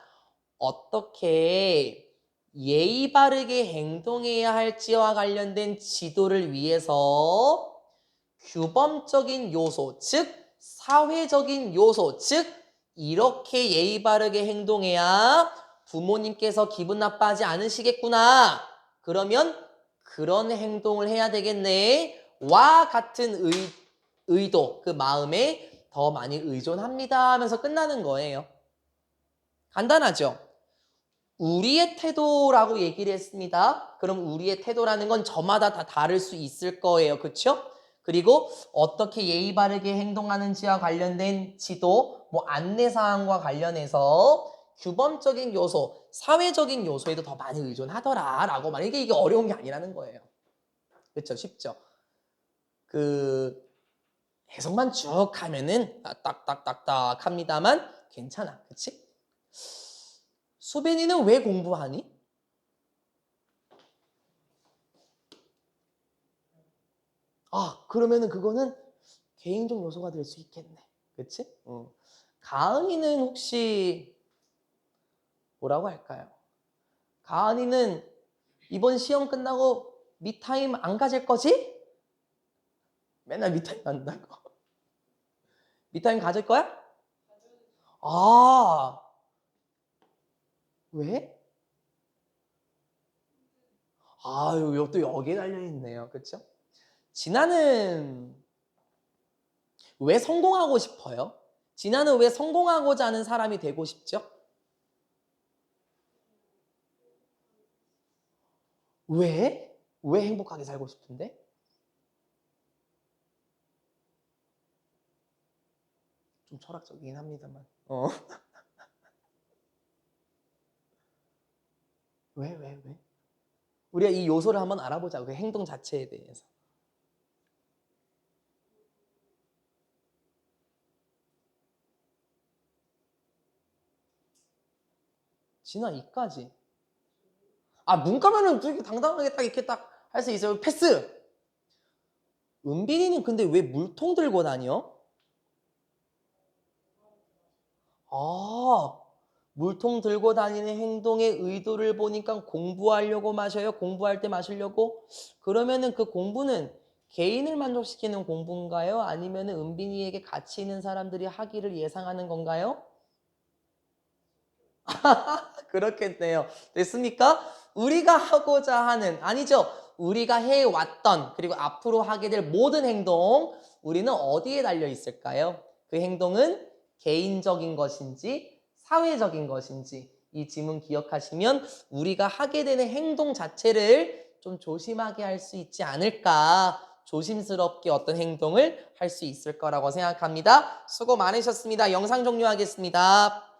어떻게 예의 바르게 행동해야 할지와 관련된 지도를 위해서 규범적인 요소, 즉 사회적인 요소, 즉 이렇게 예의 바르게 행동해야 부모님께서 기분 나빠하지 않으시겠구나. 그러면 그런 행동을 해야 되겠네. 와 같은 의도, 그 마음에 더 많이 의존합니다 하면서 끝나는 거예요. 간단하죠? 우리의 태도라고 얘기를 했습니다. 그럼 우리의 태도라는 건 저마다 다 다를 수 있을 거예요. 그렇죠? 그리고 어떻게 예의 바르게 행동하는지와 관련된 지도, 뭐 안내사항과 관련해서 규범적인 요소, 사회적인 요소에도 더 많이 의존하더라라고 말해. 이게 어려운 게 아니라는 거예요. 그렇죠? 쉽죠? 그 해석만 쭉 하면은 딱딱딱딱 합니다만 괜찮아. 그치? 수빈이는 왜 공부하니? 아, 그러면은 그거는 개인적 요소가 될 수 있겠네. 그치? 가은이는 혹시 뭐라고 할까요? 가은이는 이번 시험 끝나고 미타임 안 가질 거지? 맨날 미타임 간다고. 미타임 가질 거야? 아, 왜? 아유, 또 여기에 달려있네요. 그쵸? 진아는 왜 성공하고 싶어요? 진아는 왜 성공하고자 하는 사람이 되고 싶죠? 왜? 왜 행복하게 살고 싶은데? 좀 철학적이긴 합니다만. 왜? 우리가 이 요소를 한번 알아보자. 그 행동 자체에 대해서. 진아 이까지. 아, 문과면은 되게 당당하게 딱 이렇게 딱 할 수 있어요. 패스. 은빈이는 근데 왜 물통 들고 다녀? 아, 물통 들고 다니는 행동의 의도를 보니까 공부하려고 마셔요? 공부할 때 마시려고? 그러면은 그 공부는 개인을 만족시키는 공부인가요? 아니면 은빈이에게 가치 있는 사람들이 하기를 예상하는 건가요? 그렇겠네요. 됐습니까? 우리가 하고자 하는, 아니죠. 우리가 해왔던, 그리고 앞으로 하게 될 모든 행동, 우리는 어디에 달려 있을까요? 그 행동은 개인적인 것인지, 사회적인 것인지, 이 지문 기억하시면 우리가 하게 되는 행동 자체를 좀 조심하게 할 수 있지 않을까. 조심스럽게 어떤 행동을 할 수 있을 거라고 생각합니다. 수고 많으셨습니다. 영상 종료하겠습니다.